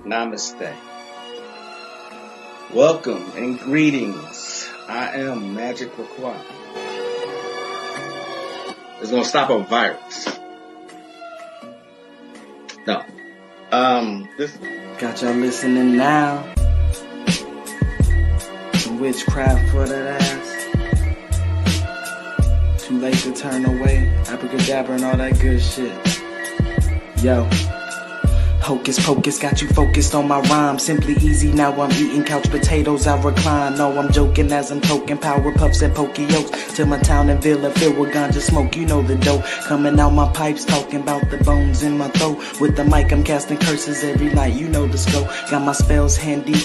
Namaste. Welcome and greetings. I am Magick It's gonna stop a virus. No. This Got y'all listening now. Some witchcraft for that ass. Too late to turn away. Abracadabra and all that good shit. Yo. Hocus pocus, got you focused on my rhyme. Simply easy, now I'm eating couch potatoes, I recline. No, I'm joking as I'm toking power puffs and pokey yokes. Till my town and villa filled with ganja smoke, you know the dough. Coming out my pipes, talking about the bones in my throat. With the mic, I'm casting curses every night, you know the scope. Got my spells handy,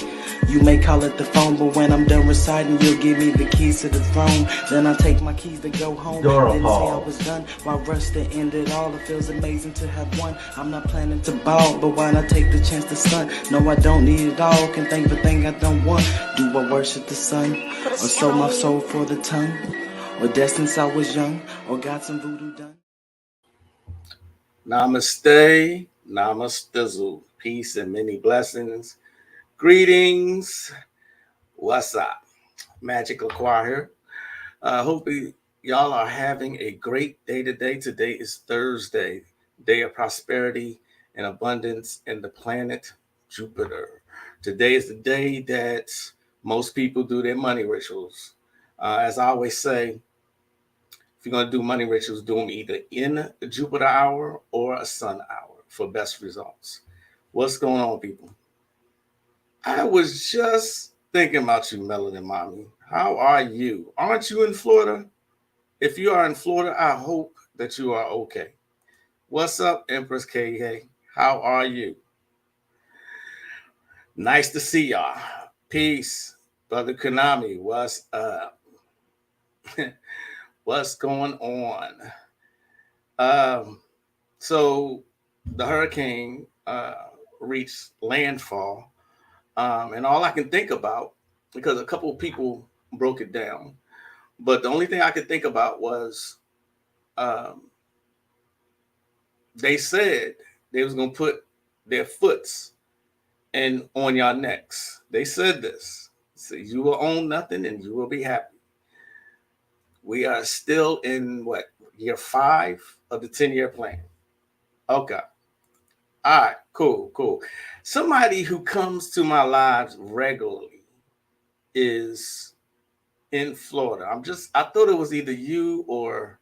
you may call it the phone. But when I'm done reciting, you'll give me the keys to the throne. Then I take my keys to go home. Didn't say I was done, while rush to end it all. It feels amazing to have won. I'm not planning to ball, but why not take the chance to stunt? No, I don't need it all, can think of a thing I don't want. Do I worship the sun, or sold my soul for the tongue? Or destined since I was young, or got some voodoo done? Namaste, Namastizzle. Peace and many blessings. Greetings. What's up? Magick here. Hope y'all are having a great day today. Today is Thursday, day of prosperity and abundance in the planet Jupiter. Today is the day that most people do their money rituals. As I always say, if you're going to do money rituals, do them either in the Jupiter hour or a sun hour for best results. What's going on, people? I was just thinking about you, Melanin Mommy. How are you? Aren't you in Florida? If you are in Florida, I hope that you are okay. What's up, Empress KK? How are you? Nice to see y'all. Peace. Brother Konami, what's up? What's going on? So the hurricane reached landfall. And all I can think about, because a couple of people broke it down, but the only thing I could think about was they said they was going to put their foots on your necks. They said this. So you will own nothing and you will be happy. We are still in year 5 of the 10-year plan. Okay. All right, cool. Somebody who comes to my lives regularly is in Florida. I thought it was either you or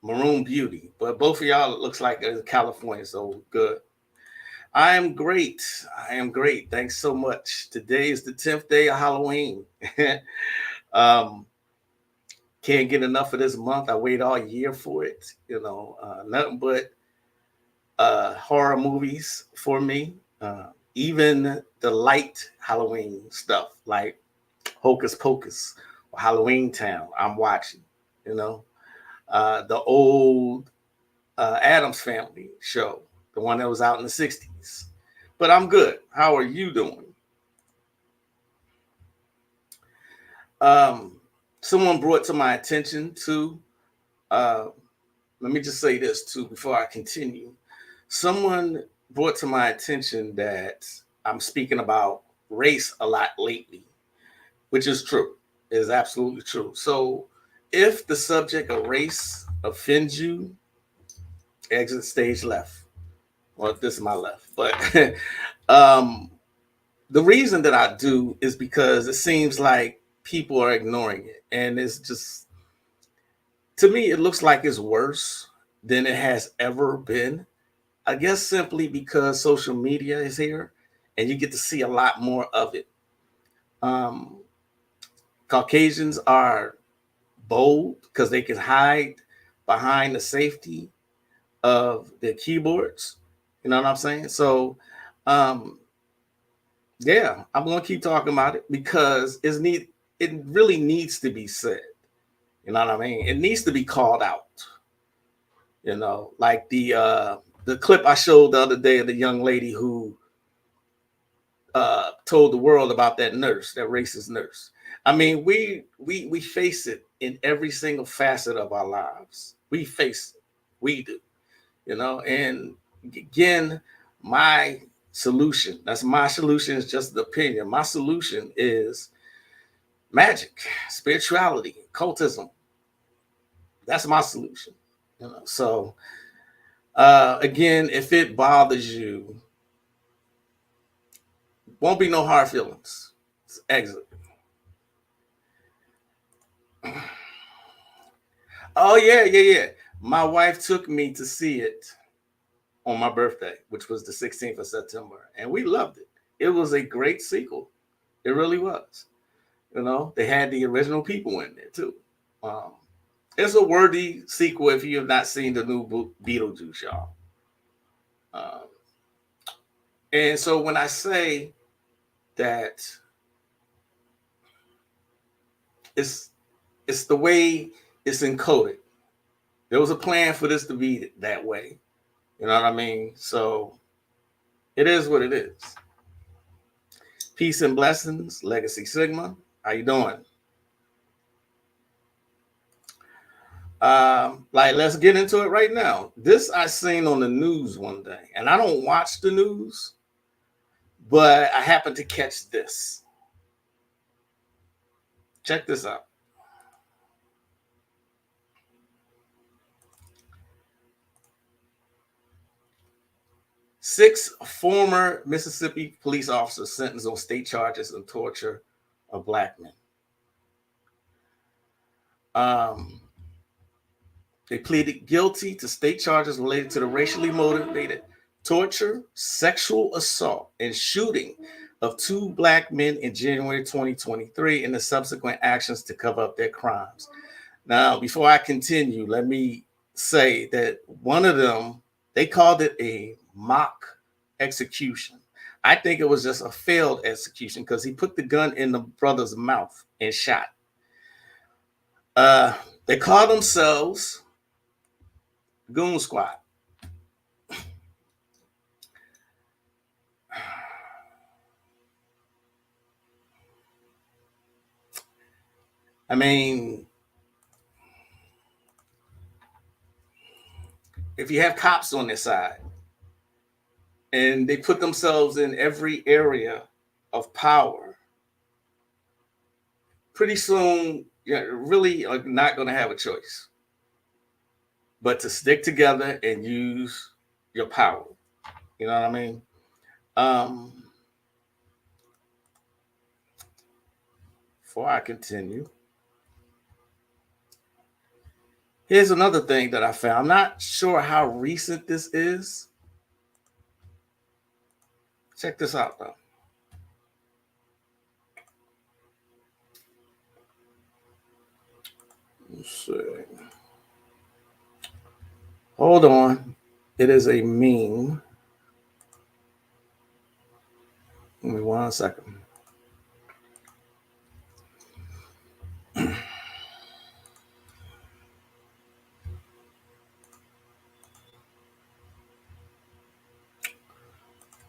Maroon Beauty, but both of y'all, it looks like it's California, so good. I am great. Thanks so much. Today is the 10th day of Halloween. Can't get enough of this month. I wait all year for it. Nothing but horror movies for me. Even the light Halloween stuff like Hocus Pocus or Halloween Town, I'm watching. The old Addams Family show, the one that was out in the 60s. But I'm good. How are you doing? Someone brought to my attention too. Let me just say this too before I continue. Someone brought to my attention that I'm speaking about race a lot lately, which is true. It is absolutely true. So if the subject of race offends you, exit stage left. Well, this is my left. But the reason that I do is because it seems like people are ignoring it. And it's just, to me, it looks like it's worse than it has ever been. I guess simply because social media is here and you get to see a lot more of it. Caucasians are bold because they can hide behind the safety of their keyboards. You know what I'm saying? So, yeah, I'm going to keep talking about it because it really needs to be said. You know what I mean? It needs to be called out. Like the clip I showed the other day of the young lady who told the world about that nurse, that racist nurse. I mean, we face it in every single facet of our lives. We face it. We do. And again, My solution, that's my solution, is just the opinion. My solution is magic, spirituality, cultism. That's my solution. So again, if it bothers you, won't be no hard feelings. It's exit. Oh yeah. My wife took me to see it on my birthday, which was the 16th of September, and we loved it. It was a great sequel. It really was. They had the original people in there too. Um, it's a worthy sequel if you have not seen the new Beetlejuice, y'all. Um, and so when I say that it's it's the way it's encoded, there was a plan for this to be that way. You know what I mean? So it is what it is. Peace and blessings, Legacy Sigma. How you doing? Let's get into it right now. This I seen on the news one day, and I don't watch the news, but I happened to catch this. Check this out. Six former Mississippi police officers sentenced on state charges of torture of black men. They pleaded guilty to state charges related to the racially motivated torture, sexual assault, and shooting of two black men in January 2023 and the subsequent actions to cover up their crimes. Now, before I continue, let me say that one of them, they called it a mock execution. I think it was just a failed execution because he put the gun in the brother's mouth and shot. They call themselves Goon Squad. I mean, if you have cops on their side and they put themselves in every area of power, pretty soon you're really not going to have a choice but to stick together and use your power. You know what I mean? Before I continue, here's another thing that I found. I'm not sure how recent this is. Check this out, though. Let's see. Hold on. It is a meme. Give me 1 second. I'm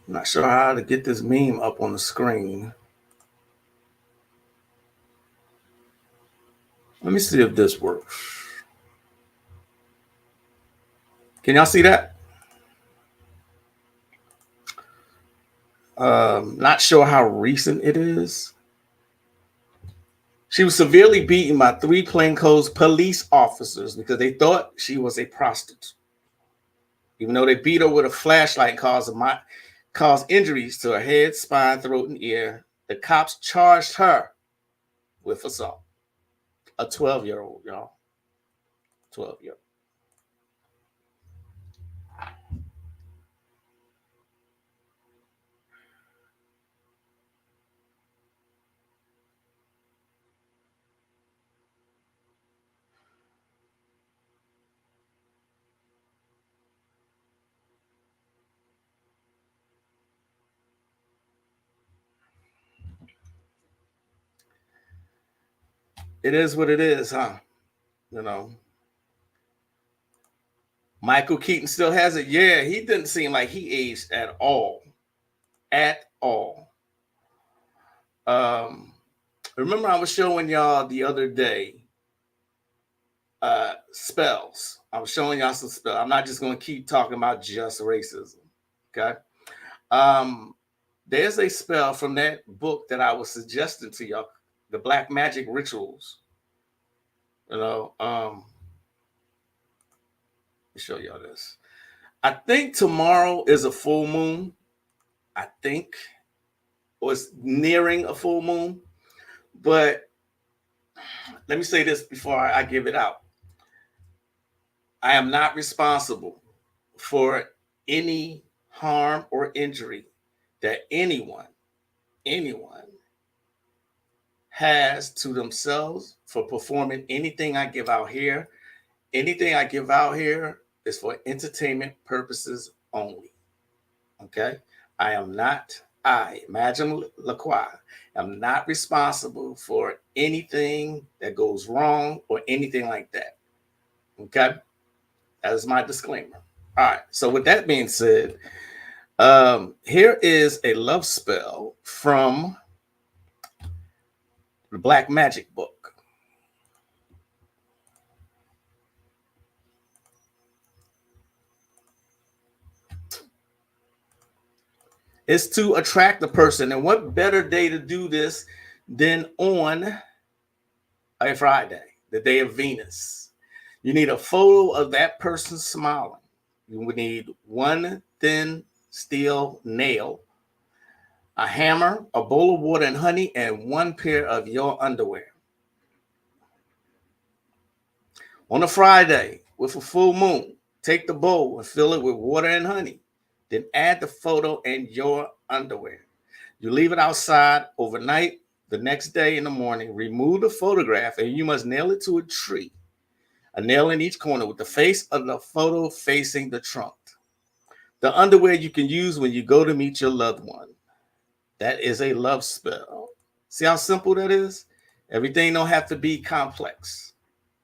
not sure how to get this meme up on the screen. Let me see if this works. Can y'all see that? Not sure how recent it is. She was severely beaten by 3 plainclothes police officers because they thought she was a prostitute. Even though they beat her with a flashlight and caused injuries to her head, spine, throat, and ear, the cops charged her with assault. A 12-year-old, y'all. 12-year-old. It is what it is, huh? You know. Michael Keaton still has it. Yeah, he didn't seem like he aged at all. At all. Remember I was showing y'all the other day spells. I was showing y'all some spells. I'm not just going to keep talking about just racism. Okay. There's a spell from that book that I was suggesting to y'all, the Black Magic Rituals. You know, let me show y'all this. I think tomorrow is a full moon. I think, or it's nearing a full moon. But let me say this before I give it out. I am not responsible for any harm or injury that anyone has to themselves for performing anything I give out here. Anything I give out here is for entertainment purposes only. Okay? Imagine LaCroix, am not responsible for anything that goes wrong or anything like that. Okay? That is my disclaimer. All right. So with that being said, here is a love spell from the Black Magic book. It's to attract the person. And what better day to do this than on a Friday, the day of Venus? You need a photo of that person smiling. You would need one thin steel nail, a hammer, a bowl of water and honey, and one pair of your underwear. On a Friday with a full moon, take the bowl and fill it with water and honey. Then add the photo and your underwear. You leave it outside overnight. The next day in the morning, remove the photograph and you must nail it to a tree. A nail in each corner with the face of the photo facing the trunk. The underwear you can use when you go to meet your loved one. That is a love spell. See how simple that is? Everything don't have to be complex.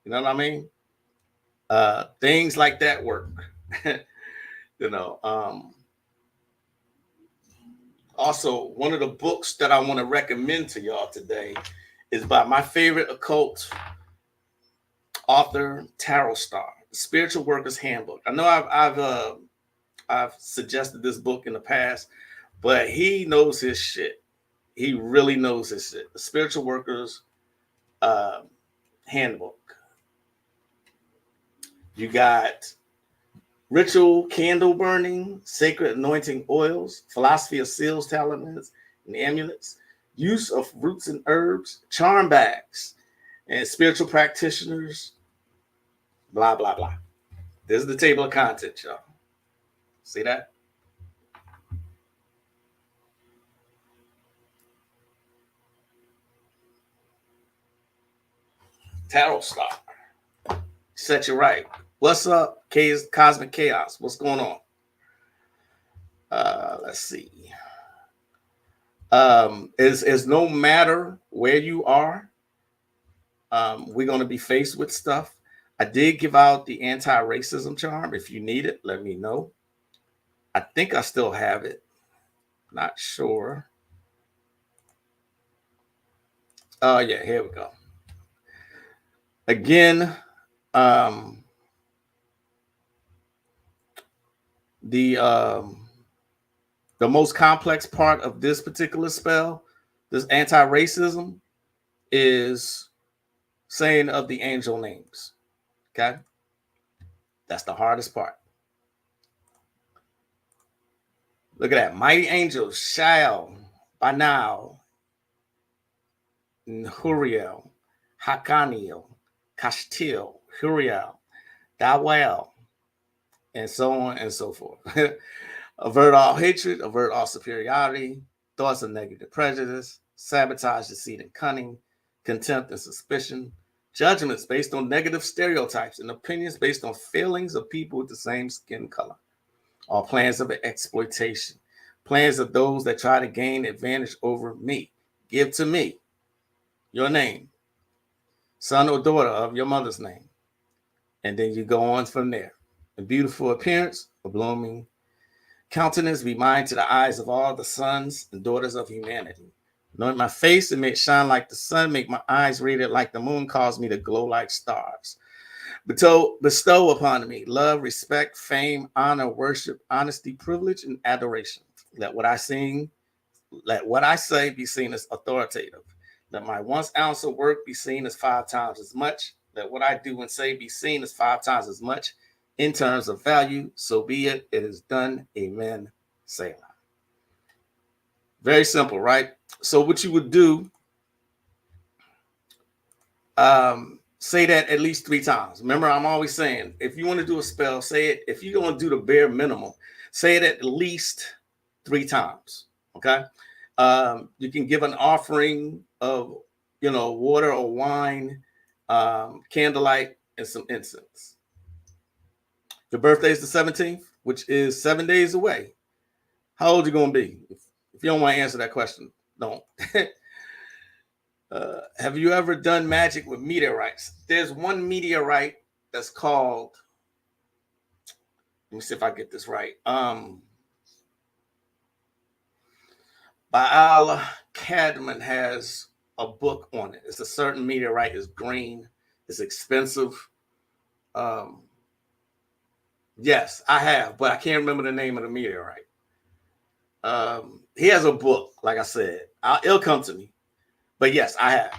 You know what I mean? Things like that work. you know. Also, one of the books that I want to recommend to y'all today is by my favorite occult author, Tarot Star, The Spiritual Worker's Handbook. I know I've suggested this book in the past, but he knows his shit. He really knows his shit. The Spiritual Worker's Handbook. You got ritual candle burning, sacred anointing oils, philosophy of seals, talismans, and amulets, use of roots and herbs, charm bags, and spiritual practitioners, blah, blah, blah. This is the table of contents, y'all. See that? Tarot Star. Set you right. What's up, Cosmic Chaos? What's going on? Let's see. Is no matter where you are, we're going to be faced with stuff. I did give out the anti-racism charm. If you need it, let me know. I think I still have it. Not sure. Oh, yeah, here we go. Again, the most complex part of this particular spell, this anti-racism, is saying of the angel names. Okay? That's the hardest part. Look at that. Mighty angels, Shael, Banal, Huriel, Hakaniel, Kashtil, Huriel, Dawel, and so on and so forth. Avert all hatred, avert all superiority, thoughts of negative prejudice, sabotage, deceit, and cunning, contempt and suspicion, judgments based on negative stereotypes, and opinions based on feelings of people with the same skin color. All plans of exploitation, plans of those that try to gain advantage over me. Give to me your name, son or daughter of your mother's name. And then you go on from there. A beautiful appearance, a blooming countenance, be mine to the eyes of all the sons and daughters of humanity. Anoint my face and make it shine like the sun, make my eyes radiant like the moon, cause me to glow like stars. Bestow upon me love, respect, fame, honor, worship, honesty, privilege, and adoration. Let what I sing, let what I say be seen as authoritative. Let my 1 ounce of work be seen as 5 times as much. Let what I do and say be seen as 5 times as much in terms of value. So be it. It is done. Amen. Selah. Very simple, right? So what you would do, say that at least 3 times. Remember, I'm always saying, if you want to do a spell, say it. If you're going to do the bare minimum, say it at least 3 times. Okay. You can give an offering of, water or wine, candlelight, and some incense. Your birthday is the 17th, which is 7 days away. How old are you going to be? If you don't want to answer that question, don't. Have you ever done magic with meteorites? There's one meteorite that's called, let me see if I get this right. Baal Cadman has a book on it. It's a certain meteorite. It's green. It's expensive. Yes, I have, but I can't remember the name of the meteorite. He has a book, like I said. It'll come to me. But yes, I have.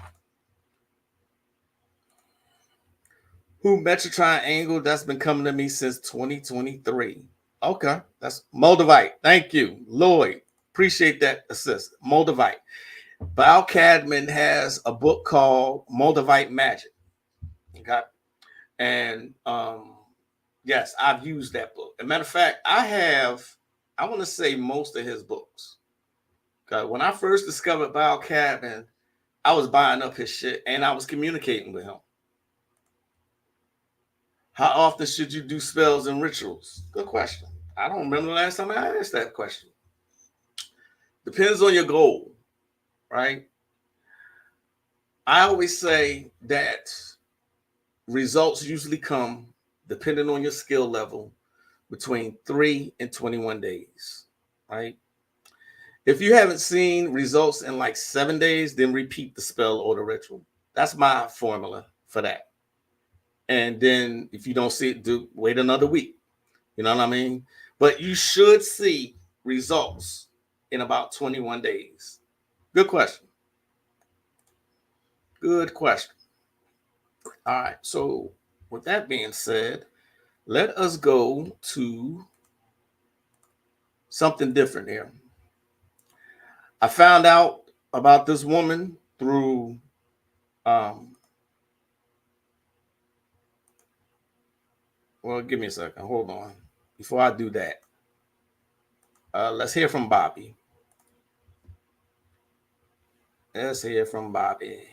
Who Metro Triangle? That's been coming to me since 2023. Okay, that's Moldavite. Thank you, Lloyd. Appreciate that assist. Moldavite. Baal Cadman has a book called Moldavite Magic. Okay. And yes, I've used that book. As a matter of fact, I want to say most of his books. Okay. When I first discovered Baal Cadman, I was buying up his shit and I was communicating with him. How often should you do spells and rituals? Good question. I don't remember the last time I asked that question. Depends on your goal, right? I always say that results usually come, depending on your skill level, between 3 and 21 days, right? If you haven't seen results in like 7 days, then repeat the spell or the ritual. That's my formula for that. And then if you don't see it, wait another week. You know what I mean? But you should see results in about 21 days. Good question. Good question. All right. So with that being said, let us go to something different here. I found out about this woman through well, give me a second. Hold on. Before I do that, let's hear from Bobby. Let's hear from Bobby.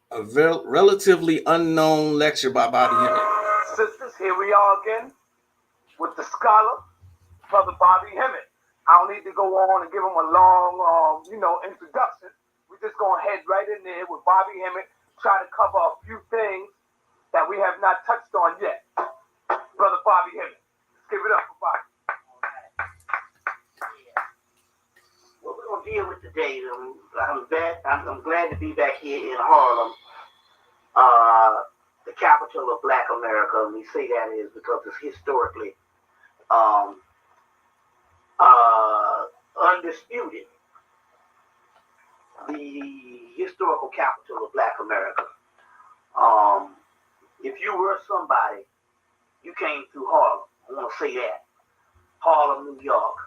A relatively unknown lecture by Bobby Hemmett. Sisters, here we are again with the scholar, Brother Bobby Hemmett. I don't need to go on and give him a long, introduction. We're just going to head right in there with Bobby Hemmett, try to cover a few things that we have not touched on yet. Brother Bobby Hemmett, let's give it up for Bobby. What we're going to deal with today, I'm glad to be back here in Harlem, the capital of Black America. And we say that is because it's historically undisputed, the historical capital of Black America. If you were somebody, you came through Harlem. I want to say that. Harlem, New York.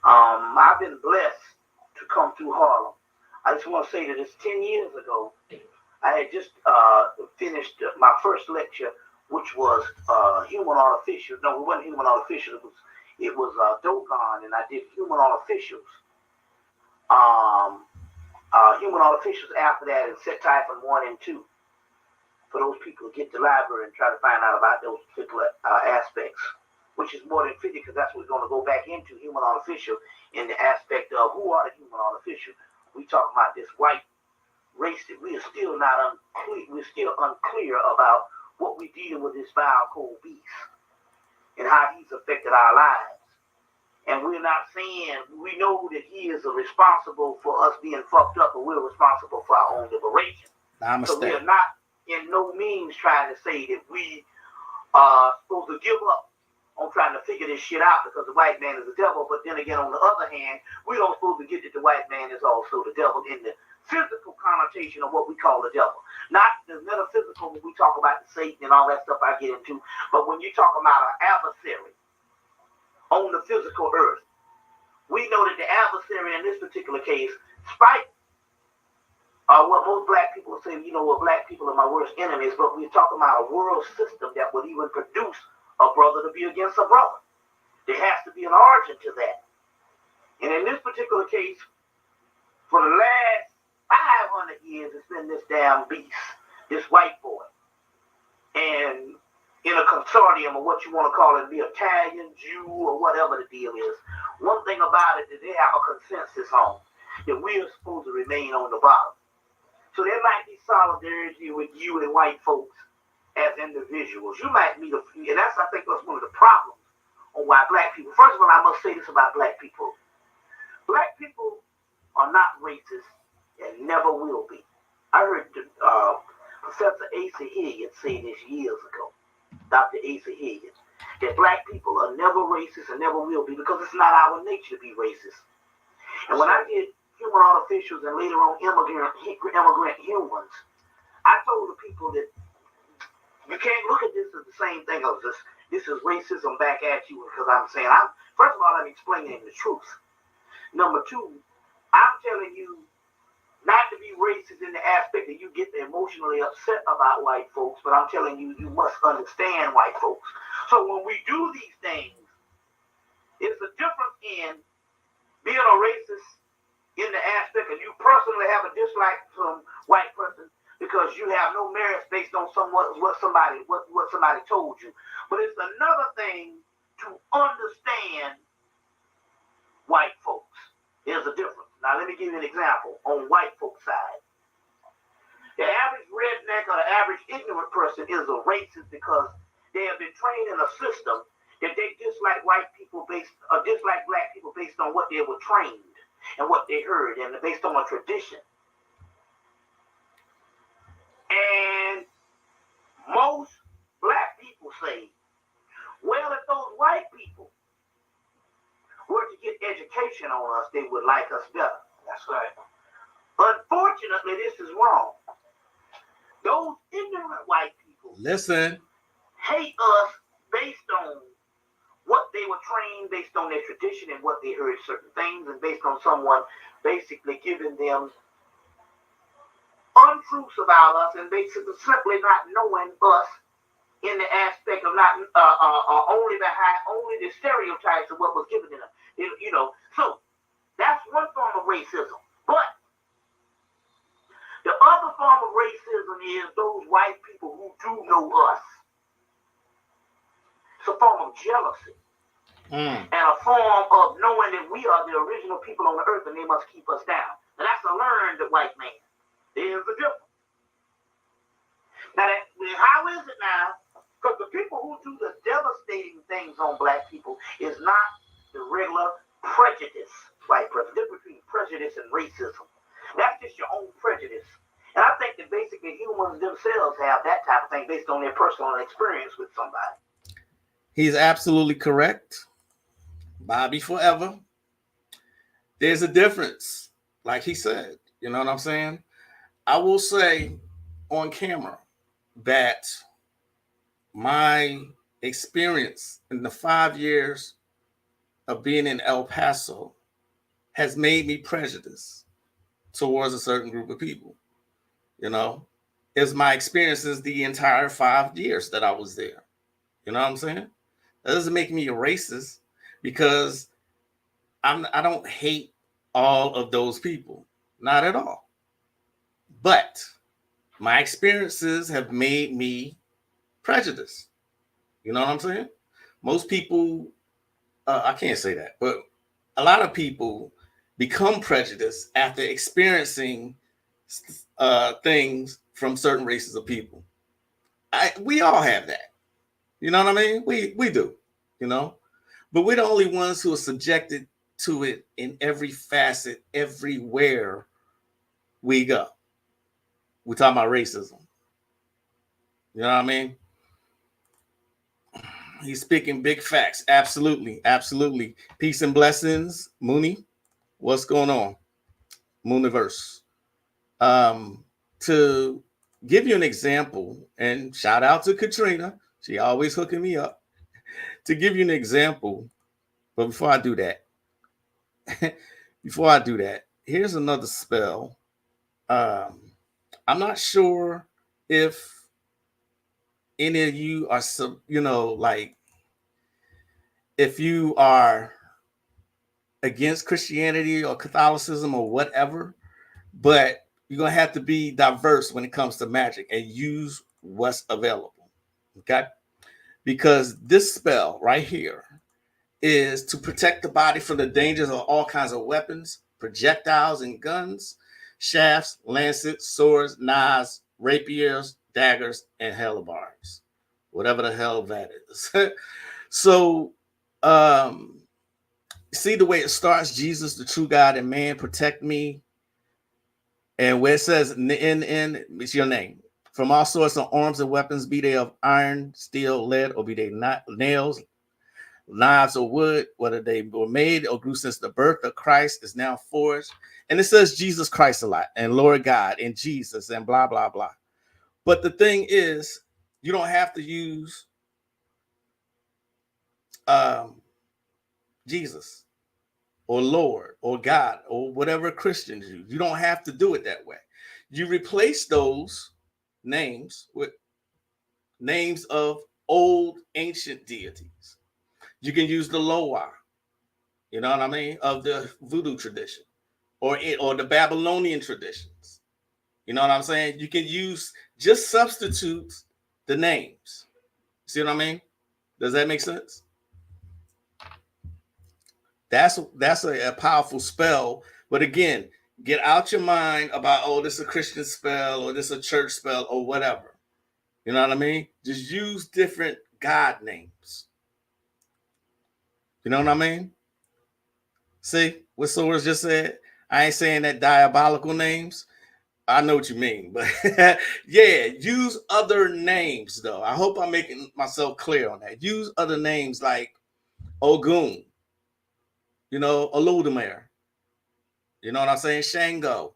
I've been blessed to come through Harlem. I just want to say that it's 10 years ago. I had just finished my first lecture, which was human artificial. No, it wasn't human artificial. It was Dogon, and I did human artificials. Human artificials after that, and set typhon 1 and 2. For those people who get the library and try to find out about those particular aspects, which is more than 50, because that's what we're going to go back into, human artificial, in the aspect of who are the human artificial. We talk about this white racist. We are still not unclear. We're still unclear about what we're dealing with this vile cold beast and how he's affected our lives. And we're not saying, we know that he is responsible for us being fucked up, but we're responsible for our own liberation. Namaste. So we are not in no means trying to say that we are supposed to give up on trying to figure this shit out because the white man is the devil. But then again, on the other hand, we don't supposed to get that the white man is also the devil in the physical connotation of what we call the devil. Not the metaphysical when we talk about Satan and all that stuff I get into, but when you talk about an adversary on the physical earth, we know that the adversary in this particular case, spite what most black people say, you know, what black people are my worst enemies, but we're talking about a world system that would even produce a brother to be against a brother. There has to be an origin to that. And in this particular case, for the last 500 years, it's been this damn beast, this white boy. And in a consortium or what you want to call it, be Italian, Jew, or whatever the deal is. One thing about it that they have a consensus on, that we are supposed to remain on the bottom. So there might be solidarity with you and white folks as individuals. You might meet a few, and I think that's one of the problems on why black people, first of all, I must say this about black people. Black people are not racist and never will be. I heard Professor Asa Hilliard say this years ago. Dr. Asa Hilliard, that black people are never racist and never will be because it's not our nature to be racist. And when I did human artificials and later on immigrant humans, I told the people that you can't look at this as the same thing as this is racism back at you because I'm saying, first of all, I'm explaining the truth. Number two, I'm telling you not to be racist in the aspect that you get emotionally upset about white folks, but I'm telling you, you must understand white folks. So when we do these things, it's a difference in being a racist in the aspect of you personally have a dislike to some white person because you have no merits based on what somebody told you. But it's another thing to understand white folks. There's a difference. Now, let me give you an example on white folks' side. The average redneck or the average ignorant person is a racist because they have been trained in a system that they dislike white people dislike black people based on what they were trained and what they heard and based on a tradition. And most black people say, well, if those white people were to get education on us, they would like us better. That's right. Unfortunately, this is wrong. Those ignorant white people hate us based on what they were trained, based on their tradition and what they heard certain things, and based on someone basically giving them untruths about us and basically simply not knowing us in the aspect of not only the stereotypes of what was given to them. You know, so that's one form of racism. But the other form of racism is those white people who do know us. It's a form of jealousy. And a form of knowing that we are the original people on the earth and they must keep us down. And that's a learned white man. There's a difference. Now, how is it now? Because the people who do the devastating things on black people is not the regular prejudice, white prejudice. The difference between prejudice and racism. That's just your own prejudice. And I think that basically humans themselves have that type of thing based on their personal experience with somebody. He's absolutely correct. Bobby forever. There's a difference, like he said. You know what I'm saying? I will say on camera that my experience in the 5 years of being in El Paso has made me prejudiced towards a certain group of people. You know, it's my experiences the entire 5 years that I was there. You know what I'm saying? That doesn't make me a racist because I don't hate all of those people. Not at all. But my experiences have made me prejudiced. You know what I'm saying? Most people, I can't say that, but a lot of people become prejudiced after experiencing things from certain races of people. We all have that. You know what I mean? We do, you know, but we're the only ones who are subjected to it in every facet, everywhere we go. We're talking about racism. You know what I mean? He's speaking big facts. Absolutely. Absolutely. Peace and blessings. Mooney, what's going on? Mooniverse. To give you an example, and shout out to Katrina. She always hooking me up. To give you an example, but before I do that, here's another spell. I'm not sure if any of you are like if you are against Christianity or Catholicism or whatever, but you're gonna have to be diverse when it comes to magic and use what's available. Okay, because this spell right here is to protect the body from the dangers of all kinds of weapons, projectiles and guns, shafts, lancets, swords, knives, rapiers, daggers, and hellebars, whatever the hell that is. So, see the way it starts: Jesus, the true God and man, protect me. And where it says in it's your name. From all sorts of arms and weapons, be they of iron, steel, lead, or be they not nails, knives, or wood, whether they were made or grew since the birth of Christ is now forged. And it says Jesus Christ a lot, and Lord God, and Jesus, and blah, blah, blah. But the thing is, you don't have to use Jesus or Lord or God or whatever Christians use. You don't have to do it that way. You replace those names with names of old ancient deities. You can use the Loa, you know what I mean, of the voodoo tradition or the Babylonian traditions. You know what I'm saying? You can just substitute the names. See what I mean? Does that make sense? That's a powerful spell. But again, get out your mind about, oh, this is a Christian spell or this is a church spell or whatever. You know what I mean? Just use different God names. You know what I mean? See what Soros just said? I ain't saying that diabolical names. I know what you mean. But yeah, use other names, though. I hope I'm making myself clear on that. Use other names like Ogun. You know, Olodumare. You know what I'm saying? Shango,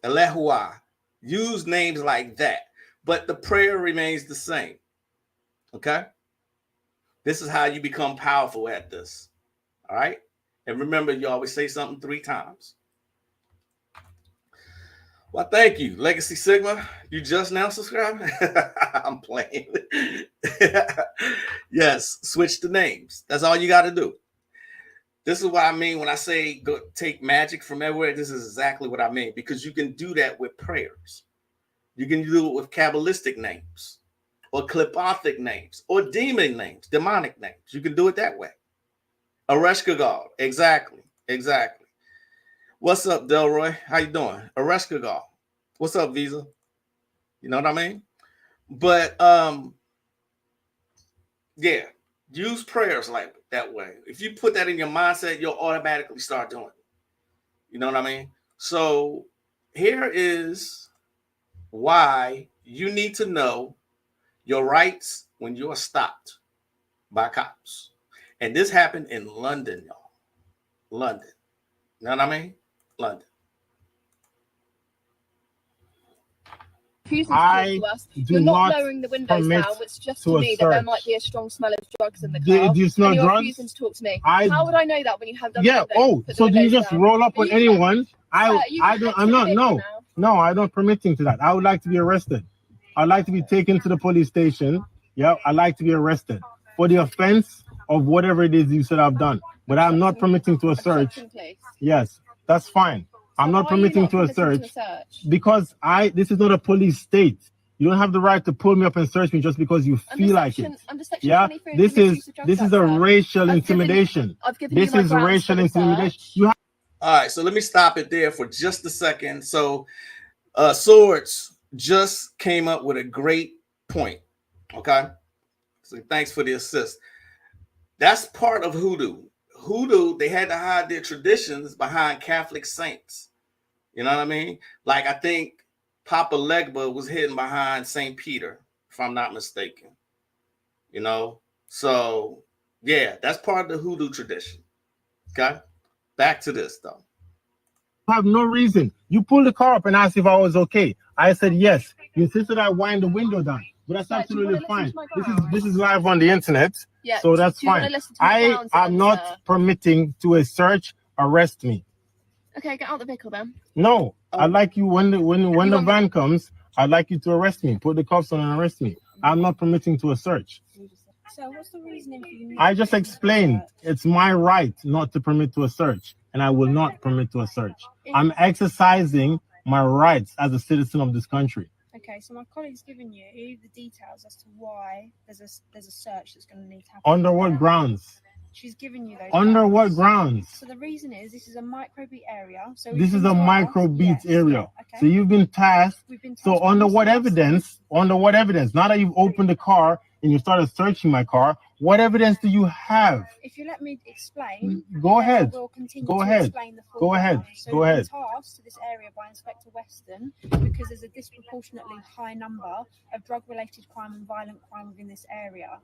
Elehua. Use names like that. But the prayer remains the same. Okay? This is how you become powerful at this. All right? And remember, you always say something 3 times. Well, thank you, Legacy Sigma. You just now subscribed? I'm playing. Yes, switch the names. That's all you got to do. This is what I mean when I say go take magic from everywhere. This is exactly what I mean, because you can do that with prayers. You can do it with Kabbalistic names or Klipothic names or demon names, demonic names. You can do it that way. Ereshkigal. Exactly. What's up, Delroy? How you doing? Ereshkigal. What's up, Visa? You know what I mean? But yeah. Use prayers like that way. If you put that in your mindset, you'll automatically start doing it. You know what I mean? So here is why you need to know your rights when you are stopped by cops. And this happened in London, y'all. London. You know what I mean? London. I do you're not not lowering the windows permit down, which suggests to to a me that there search. might be a strong smell of drugs in the car. Do you smell and you're drugs? refusing to talk to me. I- How would I know that when you have done Yeah. the Oh, put so the do you windows just down? roll up Are on you anyone? Sir, you I don't. I'm not. behaviour No, now. no. I don't permitting to that. I would like to be arrested. I'd like to be taken to the police station. Yeah. I'd like to be arrested for the offense of whatever it is you said I've done. But I'm not permitting to a search. Yes, that's fine. I'm not permitting to a search because this is not a police state. You don't have the right to pull me up and search me just because you feel like it. Yeah, this is a racial intimidation. This is racial intimidation. All right, so let me stop it there for just a second. So Swords just came up with a great point. Okay. So thanks for the assist. That's part of hoodoo. Hoodoo, they had to hide their traditions behind Catholic saints. You know what I mean? Like, I think Papa Legba was hidden behind St. Peter, if I'm not mistaken. You know? So, yeah, that's part of the hoodoo tradition. Okay? Back to this, though. I have no reason. You pulled the car up and asked if I was okay. I said yes. You insisted I wind the window down. But that's absolutely fine. This is live on the internet. Yeah, so that's fine. I am not permitting to a search arrest me. Okay, get out the vehicle then. No, I'd like you when the van comes, I'd like you to arrest me. Put the cuffs on and arrest me. I'm not permitting to a search. So what's the reasoning for you? I just explained it's my right not to permit to a search, and I will not permit to a search. I'm exercising my rights as a citizen of this country. Okay, so my colleague's given you the details as to why there's a search that's going to need to happen. Under what grounds? She's given you those. Under what grounds? So the reason is this is a microbeat area. So this is a microbeat area. Okay. So you've been tasked. So under what evidence? Under what evidence? Now that you've opened the car and you started searching my car, what evidence do you have? If you let me explain, go ahead. We'll continue go to ahead. Explain the full go ahead. ground. So go ahead. Tasked to this area by Inspector Weston because there's a disproportionately high number of drug-related crime and violent crime within this area.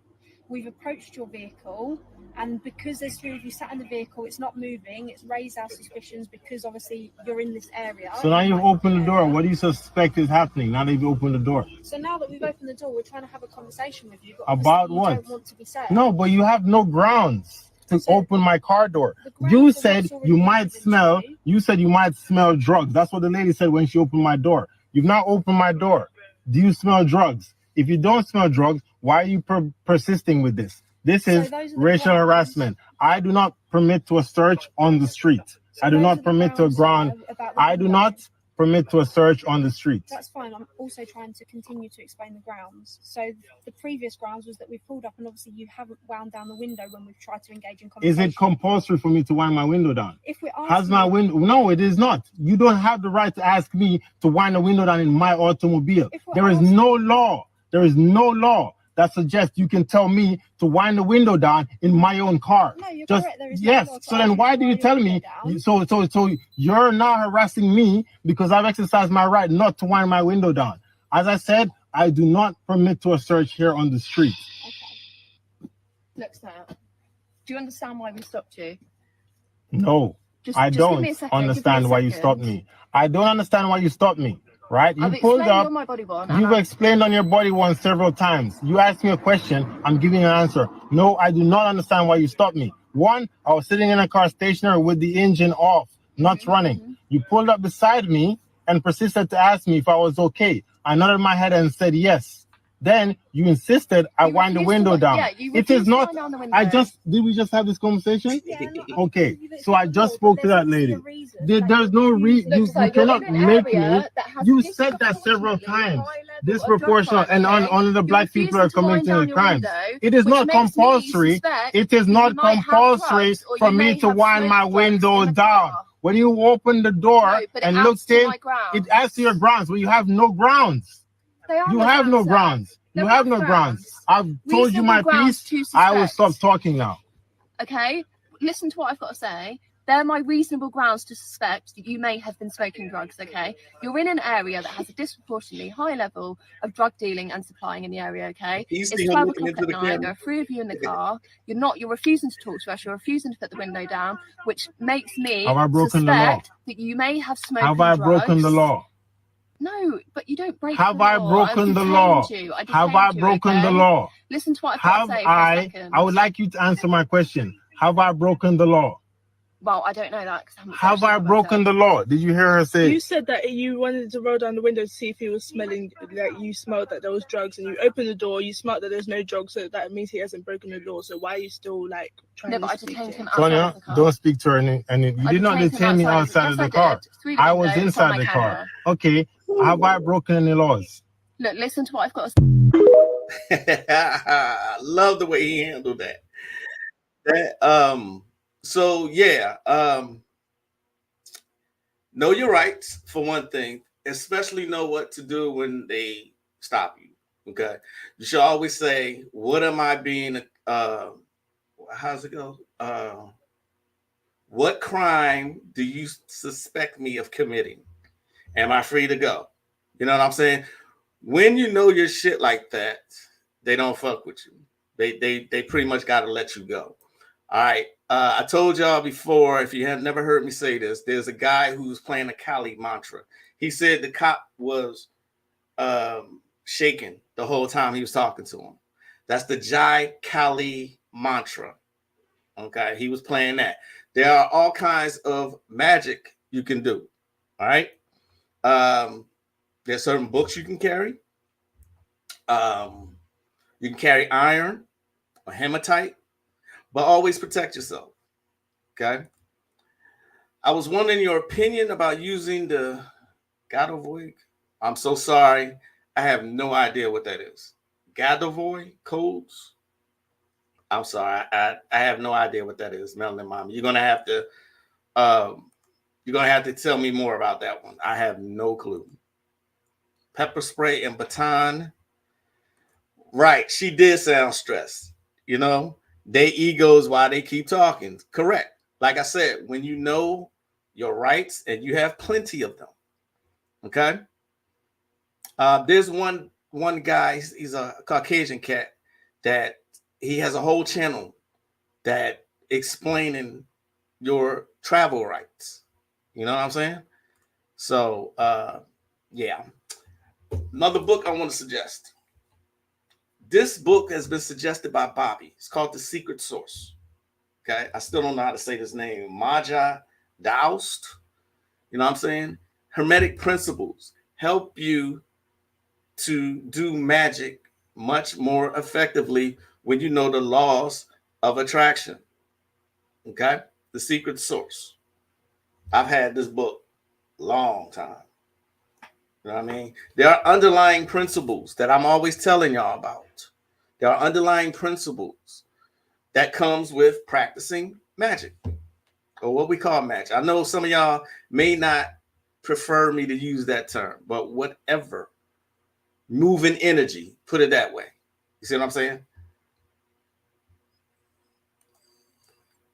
We've approached your vehicle, and because there's three of you sat in the vehicle, it's not moving. It's raised our suspicions because obviously you're in this area. So now you've opened the door. What do you suspect is happening now that you've opened the door? So now that we've opened the door, we're trying to have a conversation with you. But about what? You don't want to be said. No, but you have no grounds to open my car door. You said you might smell. You said you might smell drugs. That's what the lady said when she opened my door. You've not opened my door. Do you smell drugs? If you don't smell drugs, why are you persisting with this? This is racial harassment. I do not permit to a search on the street. I do not permit to a ground. I do not permit to a search on the street. That's fine. I'm also trying to continue to explain the grounds. So the previous grounds was that we pulled up and obviously you haven't wound down the window when we've tried to engage in conversation. Is it compulsory for me to wind my window down? If we ask Has my window? No, it is not. You don't have the right to ask me to wind the window down in my automobile. There is no law. There is no law that suggests you can tell me to wind the window down in my own car. No, you're correct. There is yes. No so then why do you tell me? So you're now harassing me because I've exercised my right not to wind my window down. As I said, I do not permit to a search here on the street. Okay. Look, sir, do you understand why we stopped you? No, I don't understand why you stopped me. I don't understand why you stopped me. Right? You pulled up. You've explained on your body one several times. You asked me a question. I'm giving an answer. No, I do not understand why you stopped me. One, I was sitting in a car stationary with the engine off, not running. You pulled up beside me and persisted to ask me if I was okay. I nodded my head and said yes. Then you insisted I wind the window down. Yeah, it is not. Did we just have this conversation? Yeah, okay, so I just spoke to that lady. There's no reason. You cannot make me. You said that several times. Disproportionate and only the black people are committing crimes. It is not compulsory. It is not compulsory for me to wind my window down. When you open the door and look in, it adds to your grounds, but you have no grounds. You have no grounds. You have no grounds. I've told you my piece. I will stop talking now. Okay, listen to what I've got to say. They're my reasonable grounds to suspect that you may have been smoking drugs, okay? You're in an area that has a disproportionately high level of drug dealing and supplying in the area, okay? It's 12 o'clock at night, there are three of you in the car. You're refusing to talk to us, you're refusing to put the window down, which makes me suspect that you may have smoked drugs. Have I broken the law? No, but you don't break the law. Have I broken the law? Have I broken the law? Listen to what I've got to say for a second. I would like you to answer my question. Have I broken the law? Well, I don't know that. Have I broken the law? Did you hear her say? You said that you wanted to roll down the window to see if he was smelling, like you smelled that there was drugs, and you opened the door, you smelled that there's no drugs, so that means he hasn't broken the law. So why are you still like trying to speak to him? Sonia, don't speak to her. And you did not detain me outside of the car. I was inside the car. Okay. Have I broken any laws? Look, listen to what I've got to say. I love the way he handled that. So yeah, know your rights for one thing. especially know what to do when they stop you. Okay, you should always say, "What am I being? How's it go? What crime do you suspect me of committing? Am I free to go?" You know what I'm saying? When you know your shit like that, they don't fuck with you. They pretty much got to let you go. All right. I told y'all before, if you have never heard me say this, there's a guy who's playing a Kali mantra. He said the cop was shaking the whole time he was talking to him. That's the Jai Kali mantra. Okay. He was playing that. There are all kinds of magic you can do. All right. There's certain books you can carry. You can carry iron or hematite, but always protect yourself. Okay. I was wondering your opinion about using the Gadovoy. I'm so sorry. I have no idea what that is. Gadovoy codes. I'm sorry. I have no idea what that is, Melanin Mom. You're gonna have to tell me more about that one. I have no clue. Pepper spray and baton. Right. She did sound stressed. You know, they egos while they keep talking. Correct. Like I said, when you know your rights and you have plenty of them. Okay. There's one guy, he's a Caucasian cat that he has a whole channel that explaining your travel rights. You know what I'm saying? So yeah. Another book I want to suggest. This book has been suggested by Bobby. It's called The Secret Source. Okay. I still don't know how to say this name. Maja Daoust. You know what I'm saying? Hermetic principles help you to do magic much more effectively when you know the laws of attraction. Okay? The Secret Source. I've had this book long time. You know what I mean? There are underlying principles that I'm always telling y'all about. There are underlying principles that comes with practicing magic, or what we call magic. I know some of y'all may not prefer me to use that term, but whatever. Moving energy, put it that way. You see what I'm saying?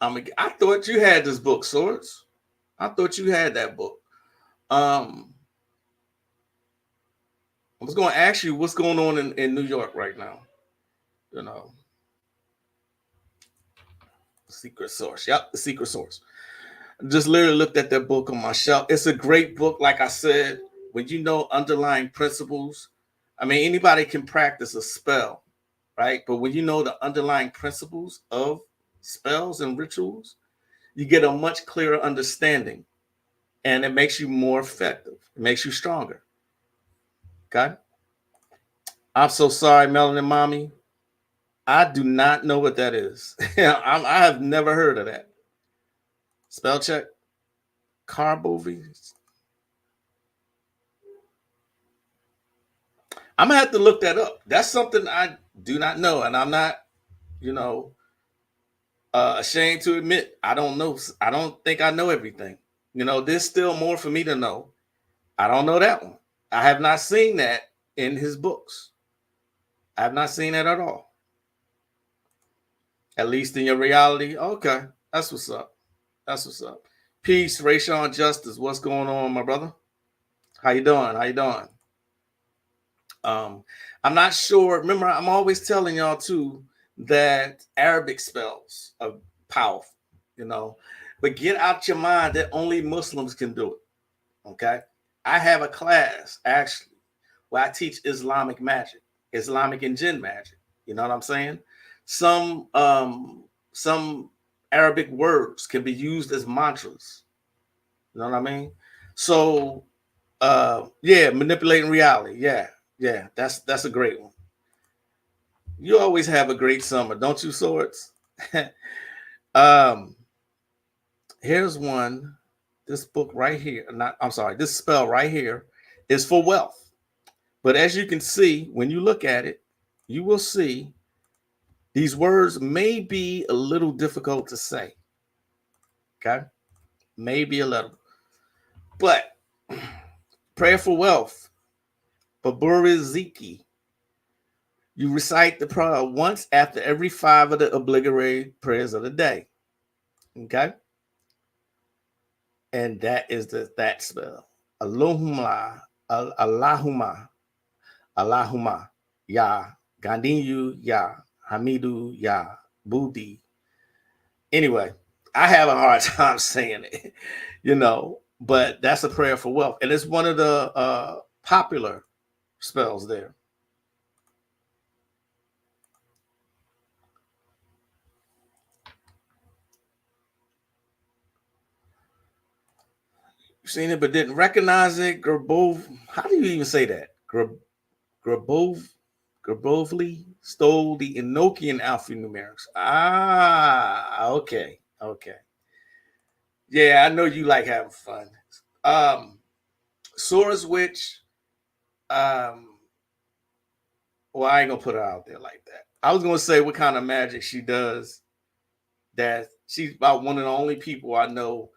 I thought you had this book, Swords. I thought you had that book. I was going to ask you what's going on in New York right now. You know, Secret Source. Yep, The Secret Source. Just literally looked at that book on my shelf. It's a great book. Like I said, when you know underlying principles, I mean, anybody can practice a spell, right? But when you know the underlying principles of spells and rituals, you get a much clearer understanding, and it makes you more effective. It makes you stronger. Okay? I'm so sorry, Melanin Mommy. I do not know what that is. I have never heard of that. Spell check. Carbovies. I'm gonna have to look that up. That's something I do not know, and I'm not, ashamed to admit I don't know. I don't think I know everything. There's still more for me to know. I don't know that one. I have not seen that in his books. I have not seen it at all. At least in your reality. Okay, that's what's up. That's what's up. Peace, Rayshawn Justice. What's going on, my brother? How you doing? How you doing? I'm not sure. Remember, I'm always telling y'all too that Arabic spells are powerful, but get out your mind that only Muslims can do it. Okay. I have a class actually where I teach Islamic magic, Islamic and jinn magic. You know what I'm saying? Some Arabic words can be used as mantras. You know what I mean? So manipulating reality. Yeah, that's a great one. You always have a great summer, don't you, Swords? Here's one. This book right here, this spell right here is for wealth. But as you can see, when you look at it, you will see these words may be a little difficult to say. Okay? Maybe a little. But prayer for wealth. Baburiziki. You recite the prayer once after every 5 of the obligatory prayers of the day. Okay? And that is that spell. Allahumma, Allahumma, Allahumma, Ya, Gandiyu, Ya, Hamidu, Ya, Budi. Anyway, I have a hard time saying it, but that's a prayer for wealth. And it's one of the popular spells there. You've seen it but didn't recognize it. Grabov. How do you even say that? Grabovli stole the Enochian alphanumerics. Okay. Yeah, I know you like having fun. Sora's Witch. Well, I ain't gonna put her out there like that. I was gonna say what kind of magic she does. That she's about one of the only people I know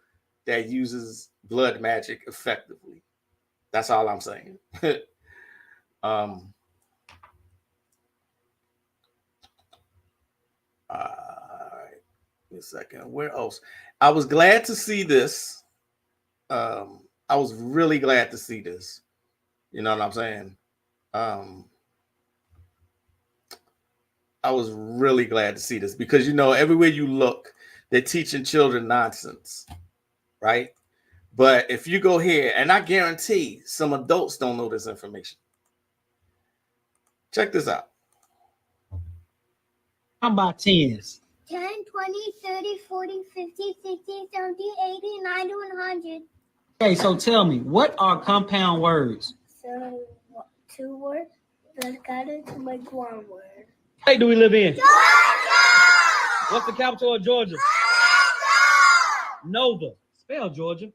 that uses blood magic effectively. That's all I'm saying. All right, a second. Where else? I was glad to see this. I was really glad to see this. You know what I'm saying? I was really glad to see this because everywhere you look, they're teaching children nonsense, right? But if you go here, and I guarantee some adults don't know this information. Check this out. How about tens? 10, 20, 30, 40, 50, 60, 70, 80, 90, 100. Okay, so tell me, what are compound words? So, 2 words that got it to make 1 word. State do we live in? Georgia! What's the capital of Georgia? Nova. Spell Georgia. Georgia.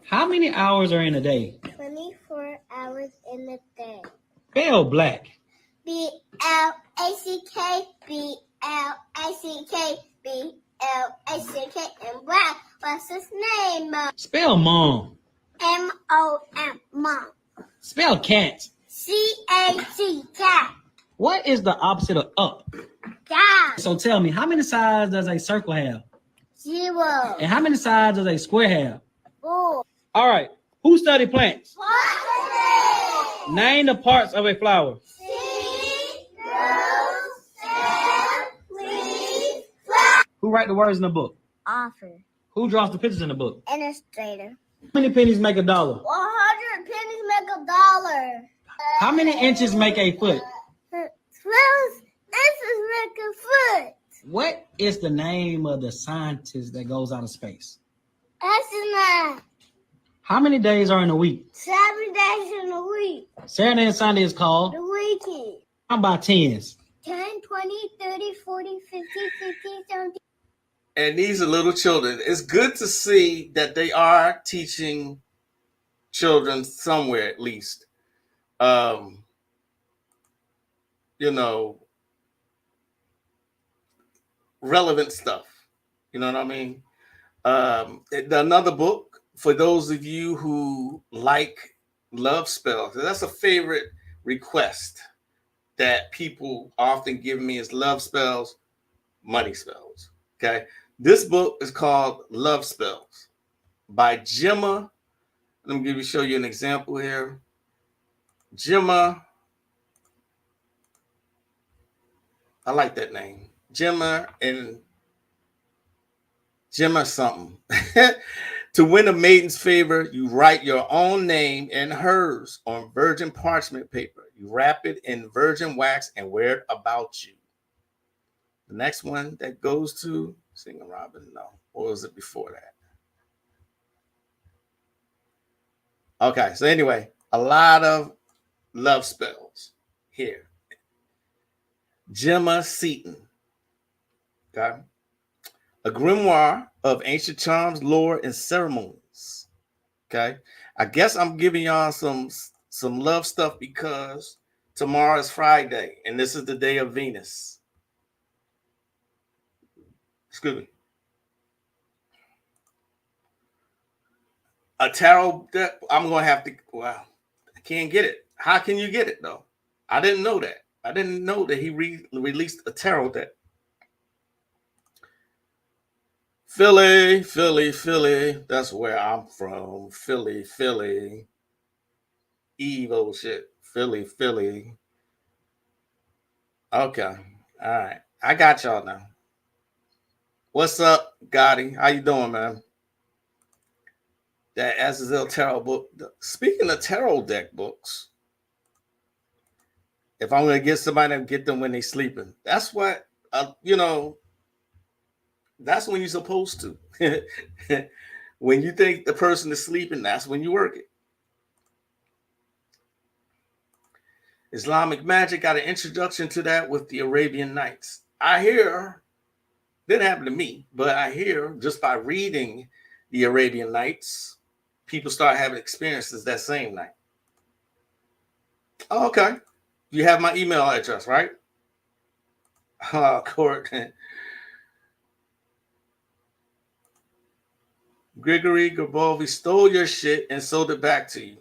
How many hours are in a day? 24 hours in a day. Spell black. BLACK, BLACK, BLACK, and brown. What's his name? Spell mom. MOM, mom. Spell cat. CAT, cat. What is the opposite of up? Down. So tell me, how many sides does a circle have? 0. And how many sides does a square have? 4. All right. Who study plants? Botany. Name the parts of a flower. Seed, rose, stem, leaf, flower. Who write the words in the book? Author. Who draws the pictures in the book? Illustrator. How many pennies make $1? 100 pennies make $1. How many inches make a foot? 12 inches make a foot. What is the name of the scientist that goes out of space? Astronaut. How many days are in a week? 7 days in a week. Saturday and Sunday is called? The weekend. How about tens? 10, 20, 30, 40, 50, 60, 70. And these are little children. It's good to see that they are teaching children somewhere at least. Relevant stuff. You know what I mean? Another book for those of you who like love spells. That's a favorite request that people often give me is love spells, money spells. Okay. This book is called Love Spells by Gemma. Let me show you an example here. Gemma. I like that name. Gemma and Gemma something. To win a maiden's favor, you write your own name and hers on virgin parchment paper. You wrap it in virgin wax and wear it about you. The next one that goes to Singing Robin, no. Or was it before that? Okay, so anyway, a lot of love spells here. Gemma Seaton. Okay. A grimoire of ancient charms, lore, and ceremonies. Okay. I guess I'm giving y'all some love stuff because tomorrow is Friday and this is the day of Venus. Excuse me. A tarot deck. I'm gonna have to. Well, I can't get it. How can you get it though? I didn't know that. I didn't know that he released a tarot deck. Philly, Philly, Philly. That's where I'm from. Philly, Philly. Evil shit. Philly, Philly. Okay. All right. I got y'all now. What's up, Gotti? How you doing, man? That Azazel Tarot book. Speaking of tarot deck books, if I'm going to get somebody to get them when they're sleeping, that's what, that's when you're supposed to. When you think the person is sleeping, that's when you work it. Islamic Magic got an introduction to that with the Arabian Nights. I hear, didn't happen to me, but I hear just by reading the Arabian Nights, people start having experiences that same night. Oh, okay. You have my email address, right? Court. Grigory Gabovi stole your shit and sold it back to you.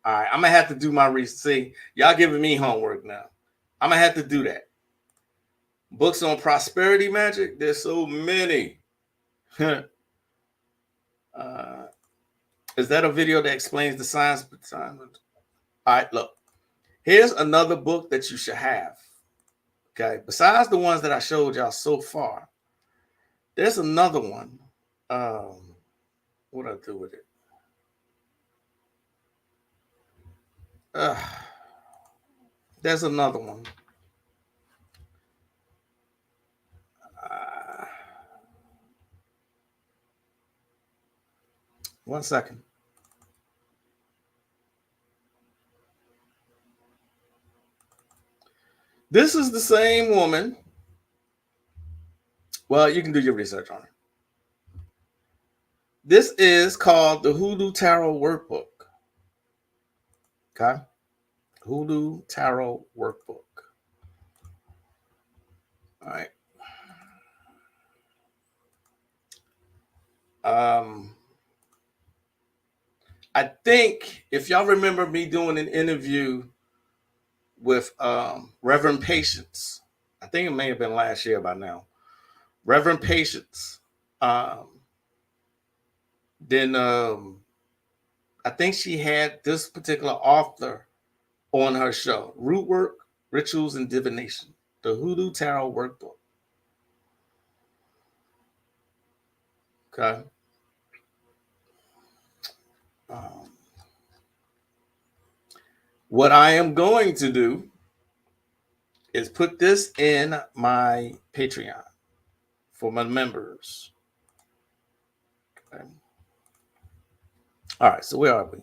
All right, I'm gonna have to do my research. See, y'all giving me homework now. I'm gonna have to do that. Books on prosperity magic. There's so many. Is that a video that explains the science behind it? All right, look. Here's another book that you should have. Okay, besides the ones that I showed y'all so far, there's another one. What do I do with it? There's another one. One second. This is the same woman. Well, you can do your research on her. This is called the Hoodoo Tarot Workbook. Okay? Hoodoo Tarot Workbook. All right. I think if y'all remember me doing an interview with Reverend Patience, I think it may have been last year by now. Reverend Patience. Then I think she had this particular author on her show, Root Work, Rituals, and Divination, the Hoodoo Tarot Workbook. Okay. What I am going to do is put this in my Patreon for my members. Okay. All right, so where are we?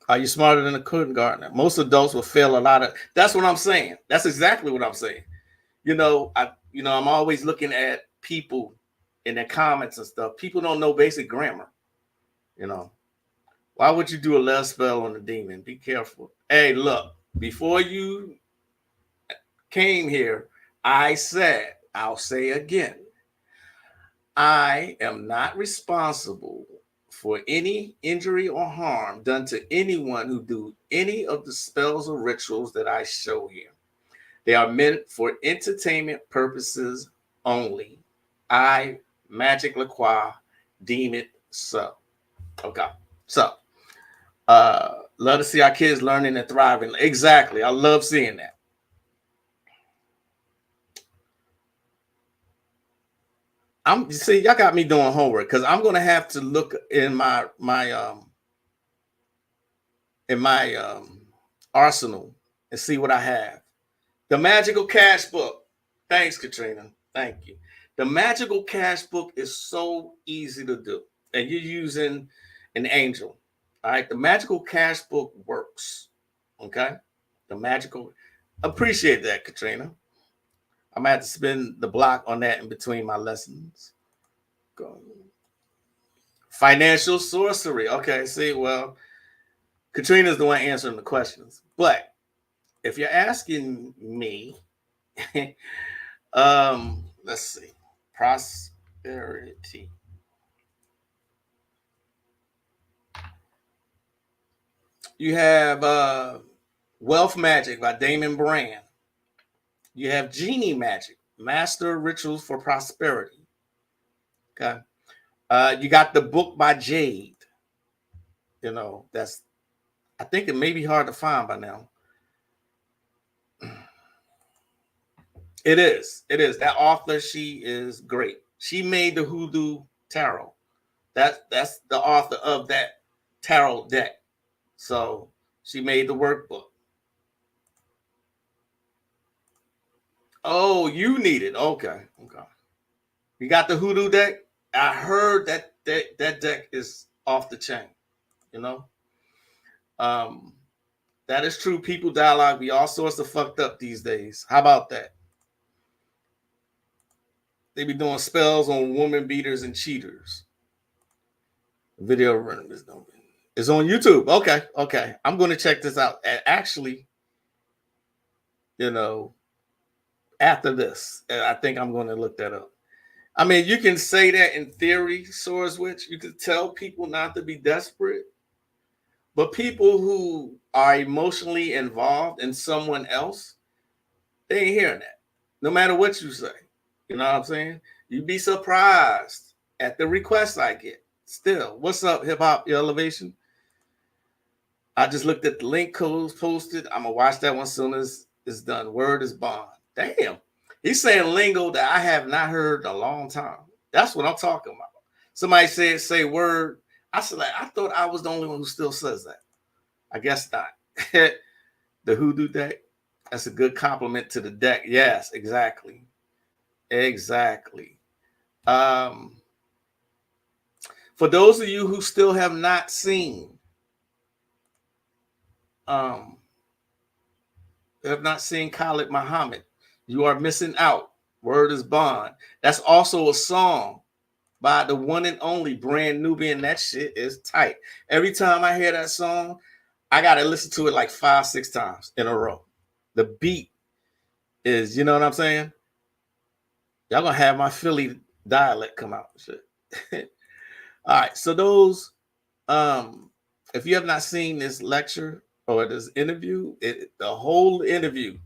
Are you smarter than a kindergartner? Most adults will fail a lot of. That's what I'm saying. That's exactly what I'm saying. I'm always looking at people in their comments and stuff. People don't know basic grammar. Why would you do a love spell on a demon? Be careful. Hey, look, before you came here, I said, I'll say again, I am not responsible for any injury or harm done to anyone who do any of the spells or rituals that I show here. They are meant for entertainment purposes only. I, Magick LaCroix, deem it so. Okay, so love to see our kids learning and thriving. Exactly, I love seeing that. Y'all got me doing homework because I'm gonna have to look in my arsenal and see what I have. The Magical Cash Book. Thanks, Katrina. Thank you. The Magical Cash Book is so easy to do, and you're using an angel. All right, the Magical Cash Book works. Okay, appreciate that, Katrina. I'm gonna have to spend the block on that in between my lessons. Financial sorcery. Okay, see, well, Katrina's the one answering the questions. But if you're asking me, let's see, prosperity. You have Wealth Magic by Damon Brand. You have Genie Magic, Master Rituals for Prosperity. Okay. You got the book by Jade. You know, I think it may be hard to find by now. It is. That author, she is great. She made the Hoodoo Tarot. That's the author of that tarot deck. So she made the workbook. Oh, you need it. Okay. You got the Hoodoo deck? I heard that deck is off the chain. You know? That is true. People dialogue be all sorts of fucked up these days. How about that? They be doing spells on woman beaters and cheaters. Video is on YouTube. Okay. I'm going to check this out. And actually, you know, after this, I think I'm going to look that up. I mean, you can say that in theory, Swords Witch. You can tell people not to be desperate. But people who are emotionally involved in someone else, they ain't hearing that. No matter what you say. You know what I'm saying? You'd be surprised at the requests I get. Still, what's up, Hip Hop Elevation? I just looked at the link codes posted. I'm going to watch that one as soon as it's done. Word is bond. Damn. He's saying lingo that I have not heard in a long time. That's what I'm talking about. Somebody said, say word. I said, I thought I was the only one who still says that. I guess not. The Hoodoo deck. That's a good compliment to the deck. Yes, exactly. For those of you who still have not seen, Khalid Muhammad, you are missing out. Word is bond. That's also a song by the one and only Brand Nubian. That shit is tight. Every time I hear that song, I got to listen to it like 5-6 times in a row. The beat is, you know what I'm saying? Y'all gonna have my Philly dialect come out. Shit. All right. So those, if you have not seen this lecture or this interview, the whole interview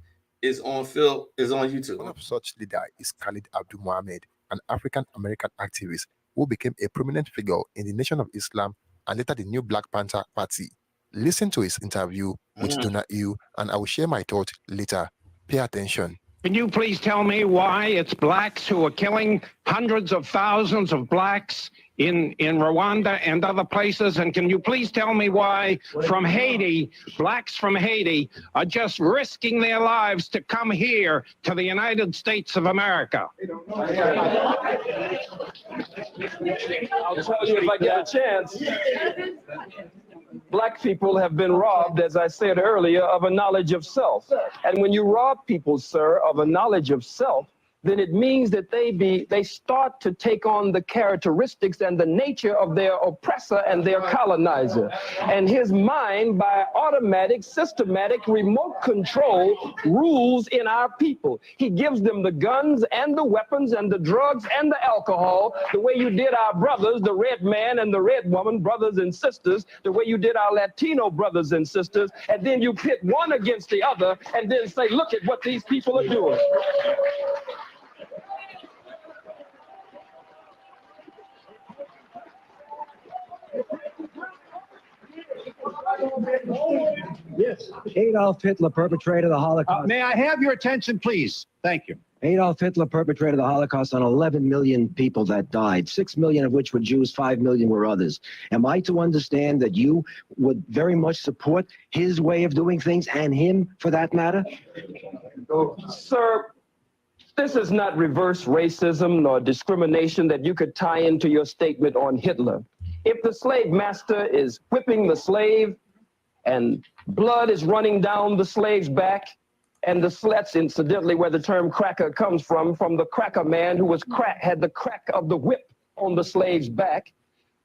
is on YouTube. One of such leader is Khalid Abdul Mohammed, an African-American activist who became a prominent figure in the Nation of Islam and later the New Black Panther Party. Listen to his interview with Donna Yu, and I will share my thoughts later. Pay attention. Can you please tell me why it's blacks who are killing hundreds of thousands of blacks in Rwanda and other places? And can you please tell me why from Haiti, blacks from Haiti are just risking their lives to come here to the United States of America? I'll tell you if I get a chance. Black people have been robbed, as I said earlier, of a knowledge of self. And when you rob people, sir, of a knowledge of self, then it means that they start to take on the characteristics and the nature of their oppressor and their colonizer. And his mind, by automatic, systematic, remote control, rules in our people. He gives them the guns and the weapons and the drugs and the alcohol, the way you did our brothers, the red man and the red woman, brothers and sisters, the way you did our Latino brothers and sisters, and then you pit one against the other and then say, look at what these people are doing. Yes. Adolf Hitler perpetrated the Holocaust. May I have your attention, please? Thank you. Adolf Hitler perpetrated the Holocaust on 11 million people that died, 6 million of which were Jews, 5 million were others. Am I to understand that you would very much support his way of doing things and him for that matter? Sir, this is not reverse racism nor discrimination that you could tie into your statement on Hitler. If the slave master is whipping the slave and blood is running down the slave's back, and that's incidentally where the term cracker comes from the cracker man who was had the crack of the whip on the slave's back.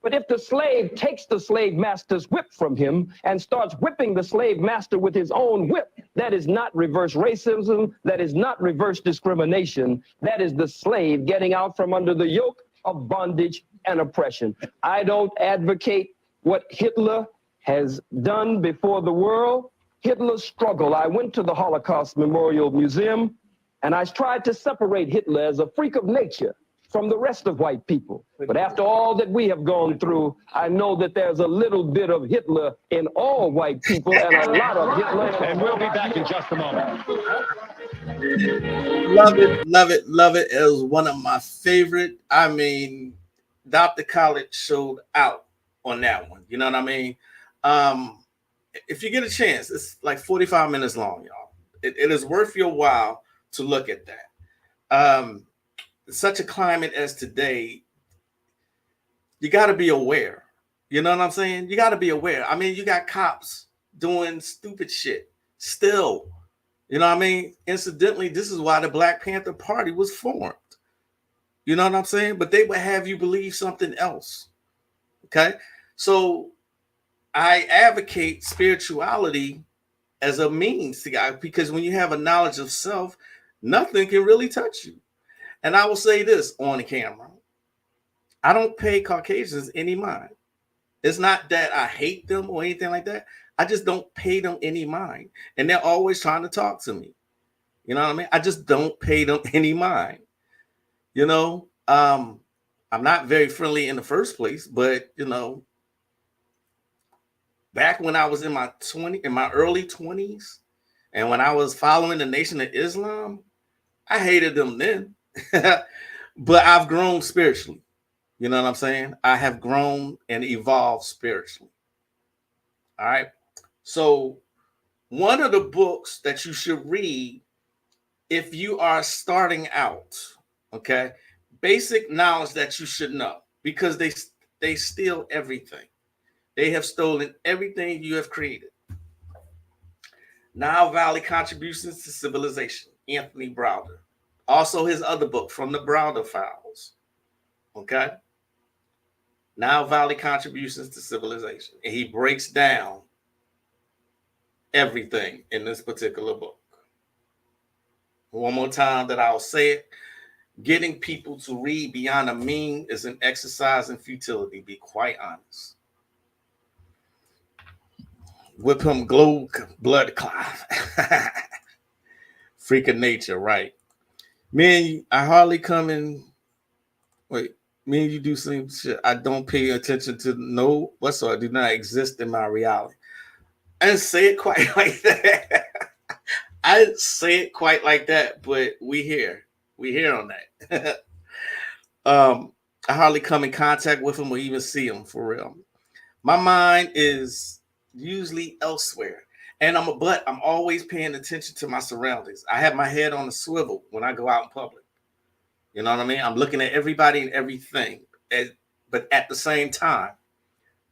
But if the slave takes the slave master's whip from him and starts whipping the slave master with his own whip, that is not reverse racism, that is not reverse discrimination, that is the slave getting out from under the yoke of bondage and oppression. I don't advocate what Hitler has done before the world, Hitler's struggle. I went to the Holocaust Memorial Museum and I tried to separate Hitler as a freak of nature from the rest of white people. But after all that we have gone through, I know that there's a little bit of Hitler in all white people and a lot of Hitler. And we'll be back in just a moment. Love it, love it, love it. It was one of my favorite. I mean, Dr. Khaled showed out on that one. You know what I mean? If you get a chance, it's like 45 minutes long, y'all. It is worth your while to look at that. Such a climate as today, you got to be aware. You know what I'm saying? You got to be aware. I mean, you got cops doing stupid shit still. You know what I mean? Incidentally, this is why the Black Panther Party was formed. You know what I'm saying? But they would have you believe something else. Okay? So I advocate spirituality as a means to God, because when you have a knowledge of self, nothing can really touch you. And I will say this on the camera. I don't pay Caucasians any mind. It's not that I hate them or anything like that. I just don't pay them any mind. And they're always trying to talk to me. You know what I mean? I just don't pay them any mind. You know, I'm not very friendly in the first place, but you know, back when I was in my early 20s, and when I was following the Nation of Islam, I hated them then. But I've grown spiritually. You know what I'm saying? I have grown and evolved spiritually. All right. So one of the books that you should read if you are starting out, okay, basic knowledge that you should know, because they steal everything. They have stolen everything you have created. Nile Valley Contributions to Civilization, Anthony Browder. Also his other book, From the Browder Files. Okay. Nile Valley Contributions to Civilization. And he breaks down everything in this particular book. One more time that I'll say it. Getting people to read beyond a mean is an exercise in futility. Be quite honest. Whip him, glow, blood clot. Freak of nature, right? Me and you, I hardly come in. Wait, me and you do some shit. I don't pay attention to no whatsoever. Do not exist in my reality. I didn't say it quite like that. I didn't say it quite like that, but we here on that. I hardly come in contact with him or even see him for real. My mind is usually elsewhere, and I'm always paying attention to my surroundings. I have my head on a swivel when I go out in public. You know what I mean? I'm looking at everybody and everything, but at the same time,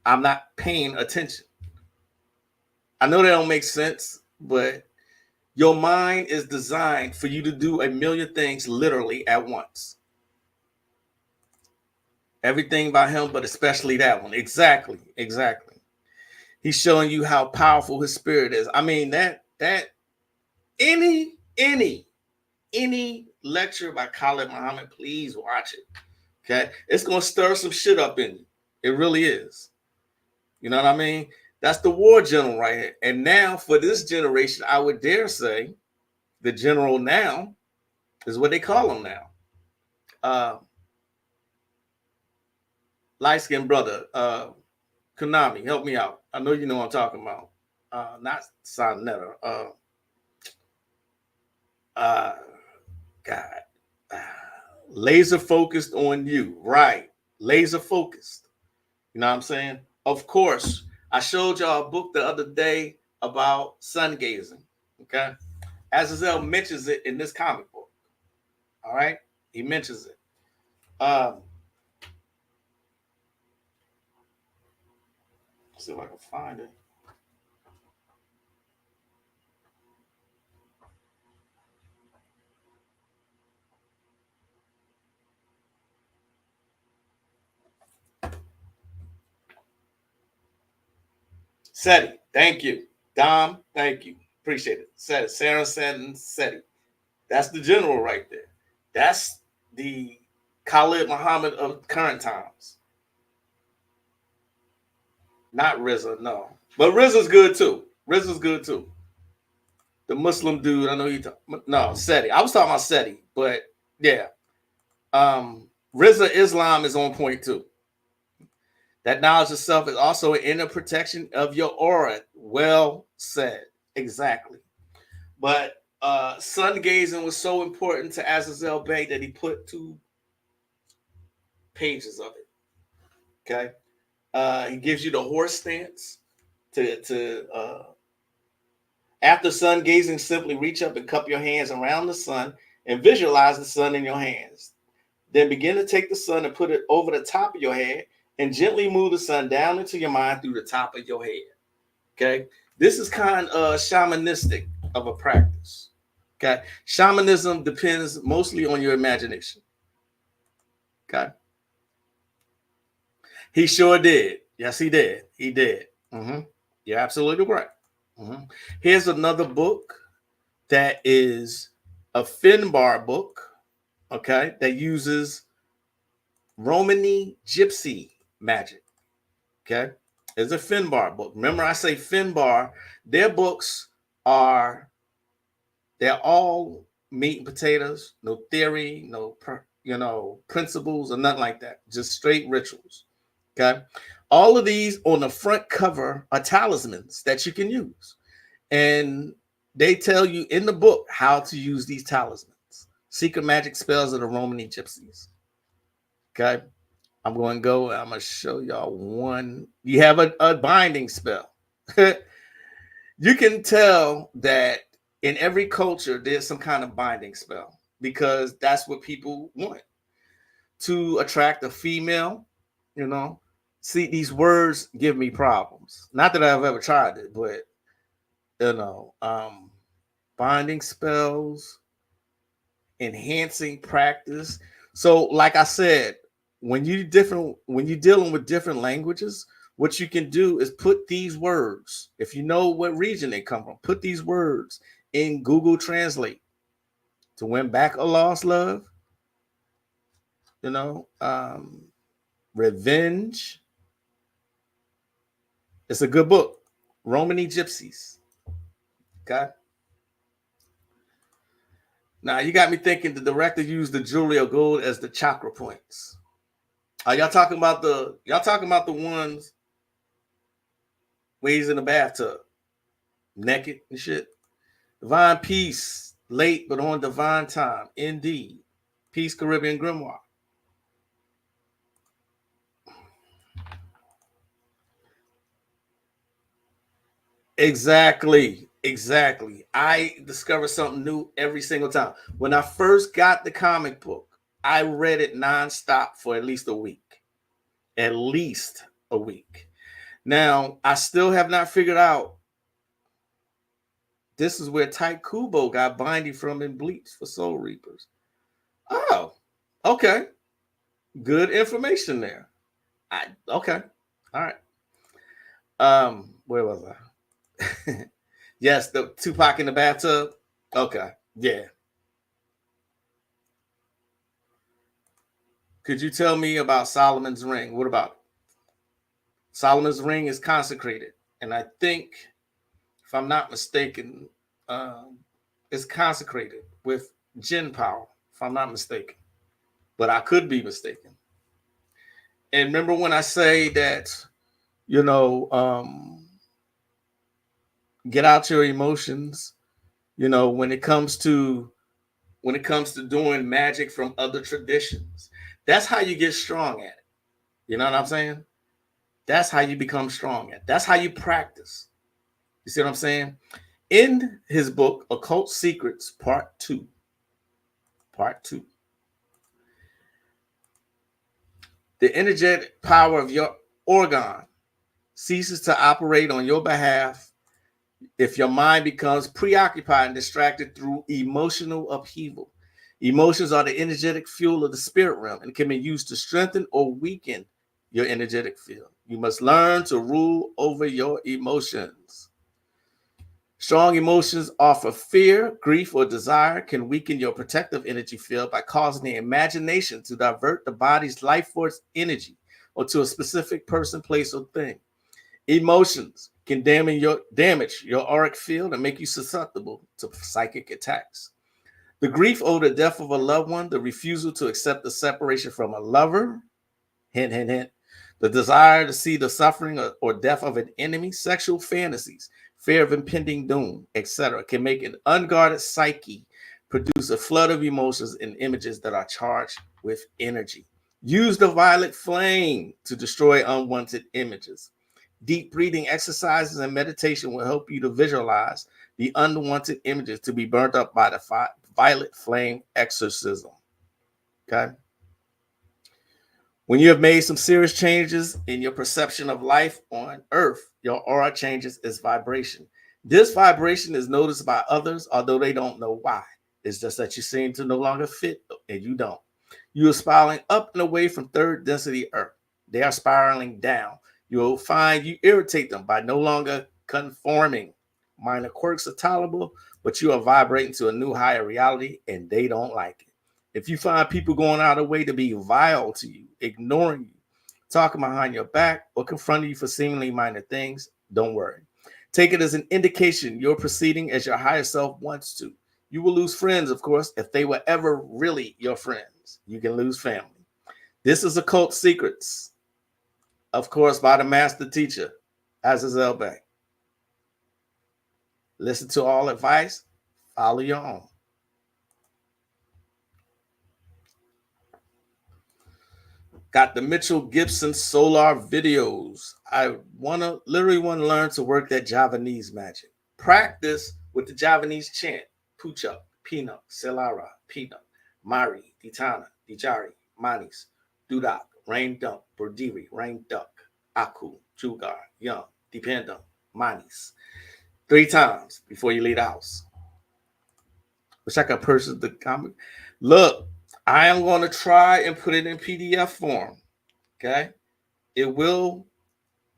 I'm not paying attention. I know that don't make sense, but your mind is designed for you to do a million things literally at once. Everything by him, but especially that one. Exactly. He's showing you how powerful his spirit is. I mean, that any lecture by Khalid Muhammad, please watch it. Okay. It's gonna stir some shit up in you. It really is. You know what I mean? That's the war general right here. And now for this generation, I would dare say the general now is what they call him now. Light-skinned brother, Konami, help me out. I know you know what I'm talking about. Not Sonetta. God. Laser focused on you. Right. Laser focused. You know what I'm saying? Of course. I showed y'all a book the other day about sun gazing. Okay. Azazel mentions it in this comic book. All right. He mentions it. See if I can find it. Seti, thank you. Dom, thank you. Appreciate it. Seti, Sarah Seti. That's the general right there. That's the Khalid Muhammad of current times. Not RZA, no. But RZA's good too. RZA's good too. The Muslim dude, I know you. No, Seti. I was talking about Seti, but yeah. RZA Islam is on point too. That knowledge of self is also an inner protection of your aura. Well said. Exactly. But sun gazing was so important to Azazel Bey that he put 2 pages of it. Okay. He gives you the horse stance to after sun gazing, simply reach up and cup your hands around the sun and visualize the sun in your hands. Then begin to take the sun and put it over the top of your head and gently move the sun down into your mind through the top of your head. Okay. This is kind of shamanistic of a practice. Okay. Shamanism depends mostly on your imagination. Okay. He sure did. Yes, he did. He did. You're absolutely right. Here's another book that is a Finbar book, okay, that uses Romani gypsy magic. Okay. It's a Finbar book. Remember, I say Finbar, their books they're all meat and potatoes, no theory, no principles or nothing like that. Just straight rituals. Okay. All of these on the front cover are talismans that you can use. And they tell you in the book how to use these talismans. Secret magic spells of the Romani gypsies. Okay. I'm going to go. I'm going to show y'all one. You have a binding spell. You can tell that in every culture, there's some kind of binding spell because that's what people want to attract a female. See, these words give me problems. Not that I've ever tried it, but binding spells, enhancing practice. So, like I said, when you're dealing with different languages, what you can do is put these words, if you know what region they come from, put these words in Google Translate to win back a lost love, revenge. It's a good book. Romani Gypsies. Okay. Now you got me thinking the director used the jewelry of gold as the chakra points. Are y'all talking about the ones where he's in the bathtub, naked and shit? Divine peace, late but on divine time, indeed. Peace, Caribbean Grimoire. Exactly. I discover something new every single time. When I first got the comic book, I read it nonstop for at least a week. Now, I still have not figured out. This is where Tyke Kubo got binding from in Bleach for Soul Reapers. Oh, okay. Good information there. Okay. All right. Where was I? Yes, the Tupac in the bathtub. Okay. Yeah. Could you tell me about Solomon's ring? What about it? Solomon's ring is consecrated. And I think, if I'm not mistaken, it's consecrated with Jinn power, if I'm not mistaken. But I could be mistaken. And remember when I say that, get out your emotions, when it comes to doing magic from other traditions. That's how you get strong at it. You know what I'm saying? That's how you become strong at it. That's how you practice. You see what I'm saying? In his book, Occult Secrets, Part 2. The energetic power of your organ ceases to operate on your behalf if your mind becomes preoccupied and distracted through emotional upheaval. Emotions are the energetic fuel of the spirit realm and can be used to strengthen or weaken your energetic field. You must learn to rule over your emotions. Strong emotions offer fear, grief, or desire can weaken your protective energy field by causing the imagination to divert the body's life force energy or to a specific person, place, or thing. Emotions can damage your auric field and make you susceptible to psychic attacks. The grief over the death of a loved one, the refusal to accept the separation from a lover, hint, hint, hint, the desire to see the suffering or death of an enemy, sexual fantasies, fear of impending doom, etc., can make an unguarded psyche produce a flood of emotions and images that are charged with energy. Use the violet flame to destroy unwanted images. Deep breathing exercises and meditation will help you to visualize the unwanted images to be burnt up by the violet flame exorcism. Okay. When you have made some serious changes in your perception of life on Earth, your aura changes its vibration. This vibration is noticed by others, although they don't know why. It's just that you seem to no longer fit, and you don't. You are spiraling up and away from third density Earth. They are spiraling down. You'll find you irritate them by no longer conforming. Minor quirks are tolerable, but you are vibrating to a new higher reality, and they don't like it. If you find people going out of the way to be vile to you, ignoring you, talking behind your back, or confronting you for seemingly minor things, don't worry. Take it as an indication you're proceeding as your higher self wants to. You will lose friends, of course, if they were ever really your friends. You can lose family. This is Occult Secrets, of course, by the master teacher, Azazel Bey. Listen to all advice, follow your own. Got the Mitchell Gibson solar videos. I literally want to learn to work that Javanese magic. Practice with the Javanese chant. Pucha, Pina, Selara, Pina, Mari, Ditana, Dijari, Manis, Dudak, Rain Dump, Burdiri, Rain Duck, Aku, Jugar, Young, Dependum, Manis. 3 times before you leave the house. Wish I could purchase the comic. Look, I am going to try and put it in PDF form. Okay. It will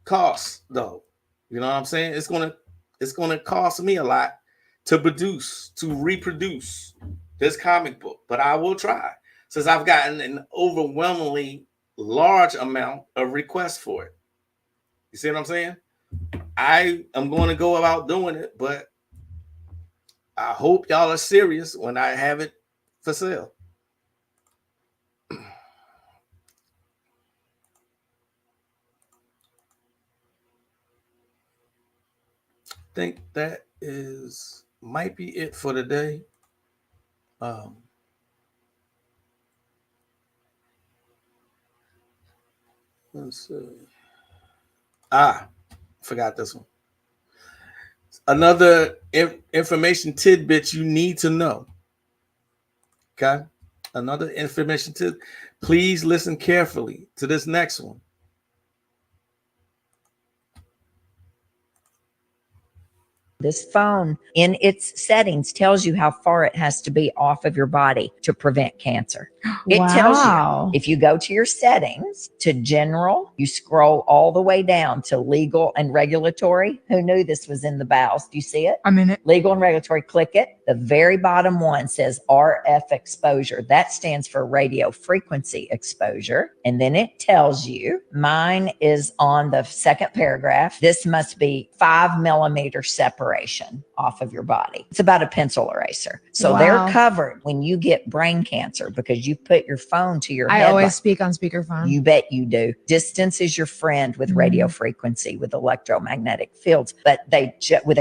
cost, though. You know what I'm saying? It's gonna cost me a lot to reproduce this comic book, but I will try, since I've gotten an overwhelmingly large amount of requests for it. You see what I'm saying? I am going to go about doing it, but I hope y'all are serious when I have it for sale. I think that might be it for today. Let's see. Forgot this one. Another information tidbit you need to know. Okay. Another information tidbit. Please listen carefully to this next one. This phone in its settings tells you how far it has to be off of your body to prevent cancer. It tells you if you go to your settings to general, you scroll all the way down to legal and regulatory. Who knew this was in the BIOS? Do you see it? I'm in it. Legal and regulatory, click it. The very bottom one says RF exposure. That stands for radio frequency exposure. And then it tells you, mine is on the second paragraph. This must be 5 millimeter separation off of your body. It's about a pencil eraser. So they're covered when you get brain cancer because you put your phone to your head. I always speak on speakerphone. You bet you do. Distance is your friend with radio frequency, with electromagnetic fields. But they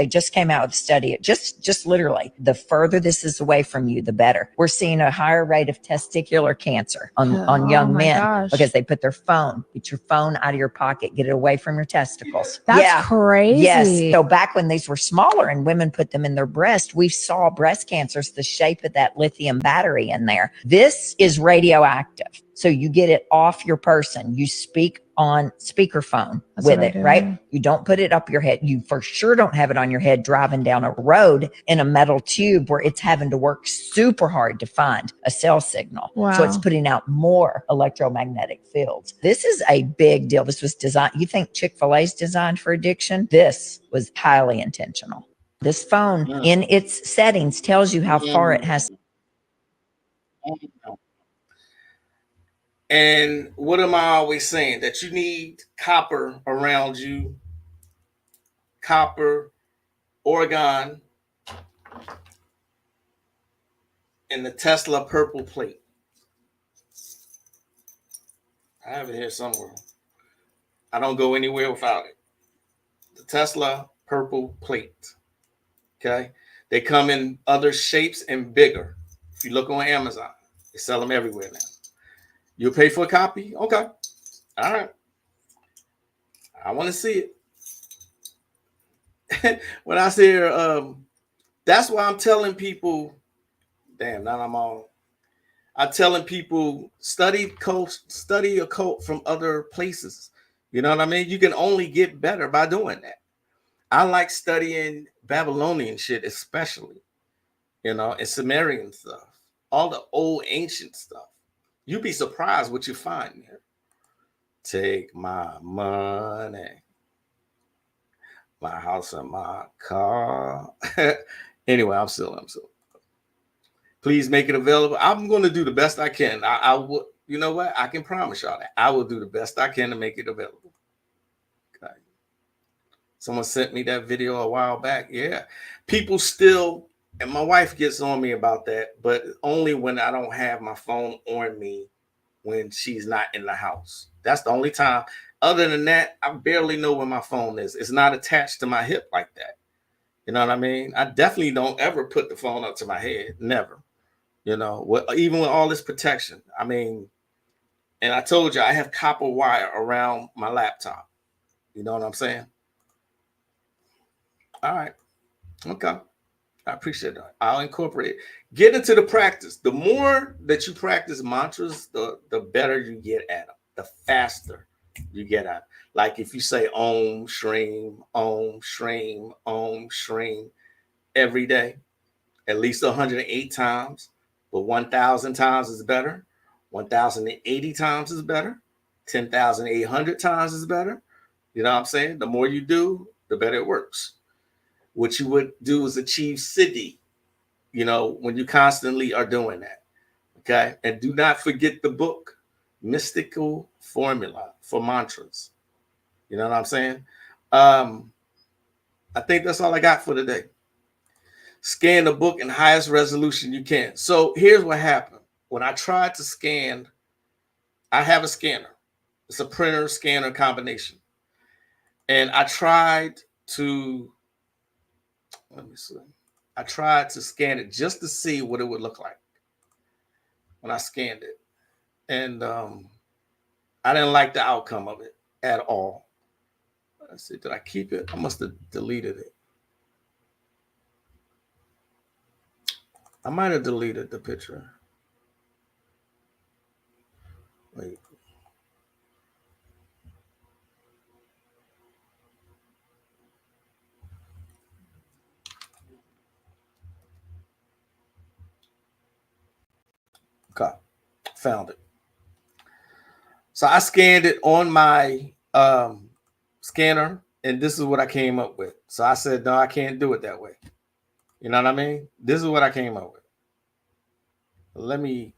just came out with a study. Just literally, the further this is away from you, the better. We're seeing a higher rate of testicular cancer on young men because they put their phone. Get your phone out of your pocket. Get it away from your testicles. That's crazy. Yes. So back when these were smaller and women put them in their breast, we saw breast cancers the shape of that lithium battery in there. This is radioactive. So you get it off your person. You speak on speakerphone with it, right? You don't put it up your head. You for sure don't have it on your head driving down a road in a metal tube where it's having to work super hard to find a cell signal. So it's putting out more electromagnetic fields. This is a big deal. This was designed. You think Chick-fil-A is designed for addiction? This was highly intentional. This phone in its settings tells you how far it has. And what am I always saying? That you need copper around you copper, orgone, and the Tesla purple plate. I have it here somewhere. I don't go anywhere without it. The Tesla purple plate. Okay. They come in other shapes and bigger. If you look on Amazon, they sell them everywhere now. You'll pay for a copy? Okay. All right. I want to see it. When I say that's why I'm telling people, damn, now I'm on. I'm telling people study occult from other places. You know what I mean? You can only get better by doing that. I like studying Babylonian shit, especially, you know, and Sumerian stuff, all the old ancient stuff. You'd be surprised what you find there. Take my money, my house and my car. Anyway, I'm silly. Please make it available. I'm going to do the best I can. I will. You know what? I can promise y'all that I will do the best I can to make it available. Okay. Someone sent me that video a while back. Yeah. People still, and my wife gets on me about that, but only when I don't have my phone on me when she's not in the house. That's the only time. Other than that, I barely know where my phone is. It's not attached to my hip like that. You know what I mean? I definitely don't ever put the phone up to my head. Never. You know, even with all this protection. I mean, and I told you I have copper wire around my laptop. You know what I'm saying? All right. Okay. I appreciate that. I'll incorporate it. Get into the practice. The more that you practice mantras, the better you get at them. The faster you get at it. Like if you say Om, Shreem, Om, Shreem, Om, Shreem every day, at least 108 times, but 1,000 times is better. 1,080 times is better. 10,800 times is better. You know what I'm saying? The more you do, the better it works. What you would do is achieve siddhi, you know, when you constantly are doing that. Okay. And do not forget the book, Mystical Formula for Mantras. You know what I'm saying? I think that's all I got for today. Scan the book in highest resolution you can. So here's what happened. When I tried to scan, I have a scanner. It's a printer scanner combination. And I tried to, let me see. I tried to scan it just to see what it would look like when I scanned it. And I didn't like the outcome of it at all. Let's see, did I keep it? I must have deleted it. I might have deleted the picture. Wait. Okay, found it. So I scanned it on my scanner, and this is what I came up with. So I said, no, I can't do it that way. You know what I mean? This is what I came up with. Let me,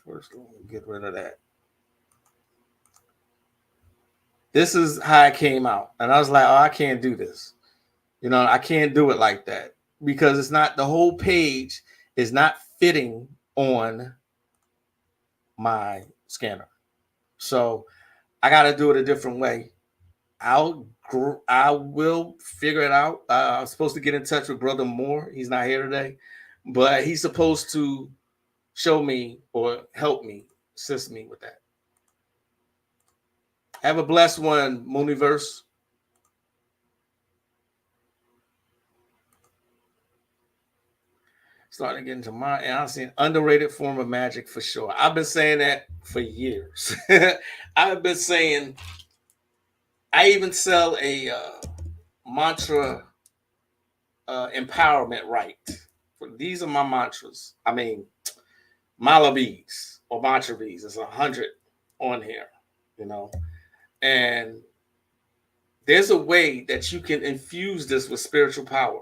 first get rid of that. This is how I came out. And I was like, oh, I can't do this. You know, I can't do it like that because it's not, the whole page is not fitting on my scanner. So I got to do it a different way. I will figure it out. I'm supposed to get in touch with Brother Moore. He's not here today, but he's supposed to show me or help me, assist me with that. Have a blessed one, Mooniverse. Starting to get into my, honestly, an underrated form of magic for sure. I've been saying that for years. I've been saying, I even sell a mantra empowerment right. These are my mantras. I mean, Malavis or mantra bees. There's 100 on here, you know. And there's a way that you can infuse this with spiritual power.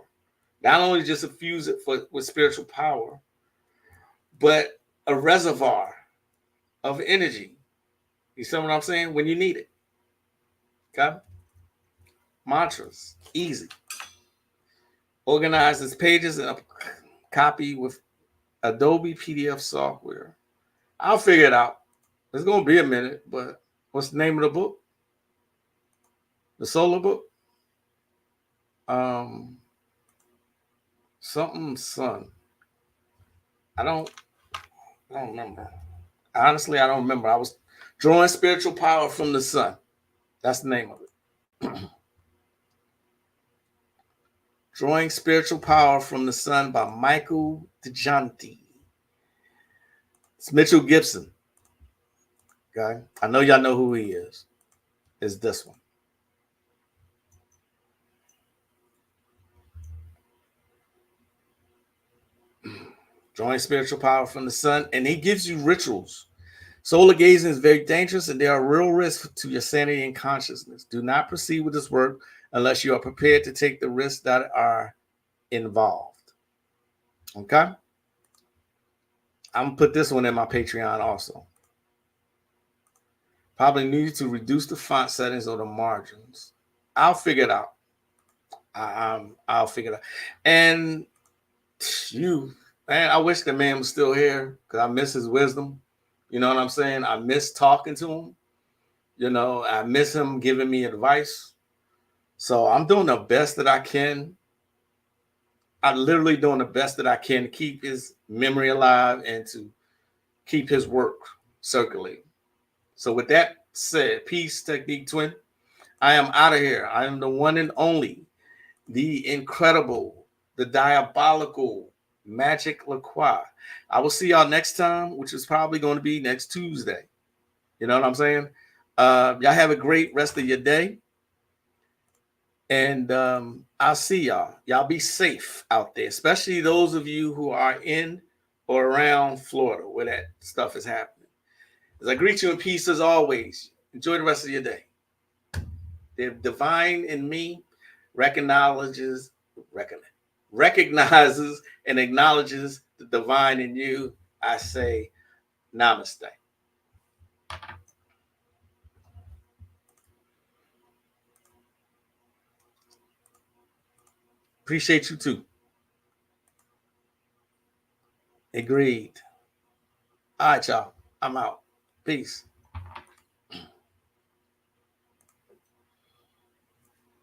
Not only just infuse it with spiritual power, but a reservoir of energy. You see what I'm saying? When you need it. Okay? mantras. Easy. Organize its pages in a copy with Adobe PDF software. I'll figure it out. It's going to be a minute, but what's the name of the book? The solar book? Something sun. I don't remember. Honestly, I don't remember. I was drawing spiritual power from the sun. That's the name of it. Drawing Spiritual Power from the Sun by Michael DeJohnette. It's Mitchell Gibson. Okay. I know y'all know who he is. It's this one. Drawing Spiritual Power from the Sun. And he gives you rituals. Solar gazing is very dangerous and there are real risks to your sanity and consciousness. Do not proceed with this work unless you are prepared to take the risks that are involved. Okay? I'm going to put this one in my Patreon also. Probably need to reduce the font settings or the margins. I'll figure it out. I'll figure it out. And man, I wish the man was still here because I miss his wisdom. You know what I'm saying? I miss talking to him. You know, I miss him giving me advice. So I'm doing the best that I can. I'm literally doing the best that I can to keep his memory alive and to keep his work circulating. So with that said, peace, Technique Twin. I am out of here. I am the one and only, the incredible, the diabolical Magick LaCroix. I will see y'all next time, which is probably going to be next Tuesday. You know what I'm saying? Y'all have a great rest of your day. And I'll see y'all. Y'all be safe out there, especially those of you who are in or around Florida where that stuff is happening. As I greet you in peace as always, enjoy the rest of your day. The divine in me recognizes and acknowledges the divine in you. I say namaste. Appreciate you too. Agreed. All right, y'all. I'm out. Peace.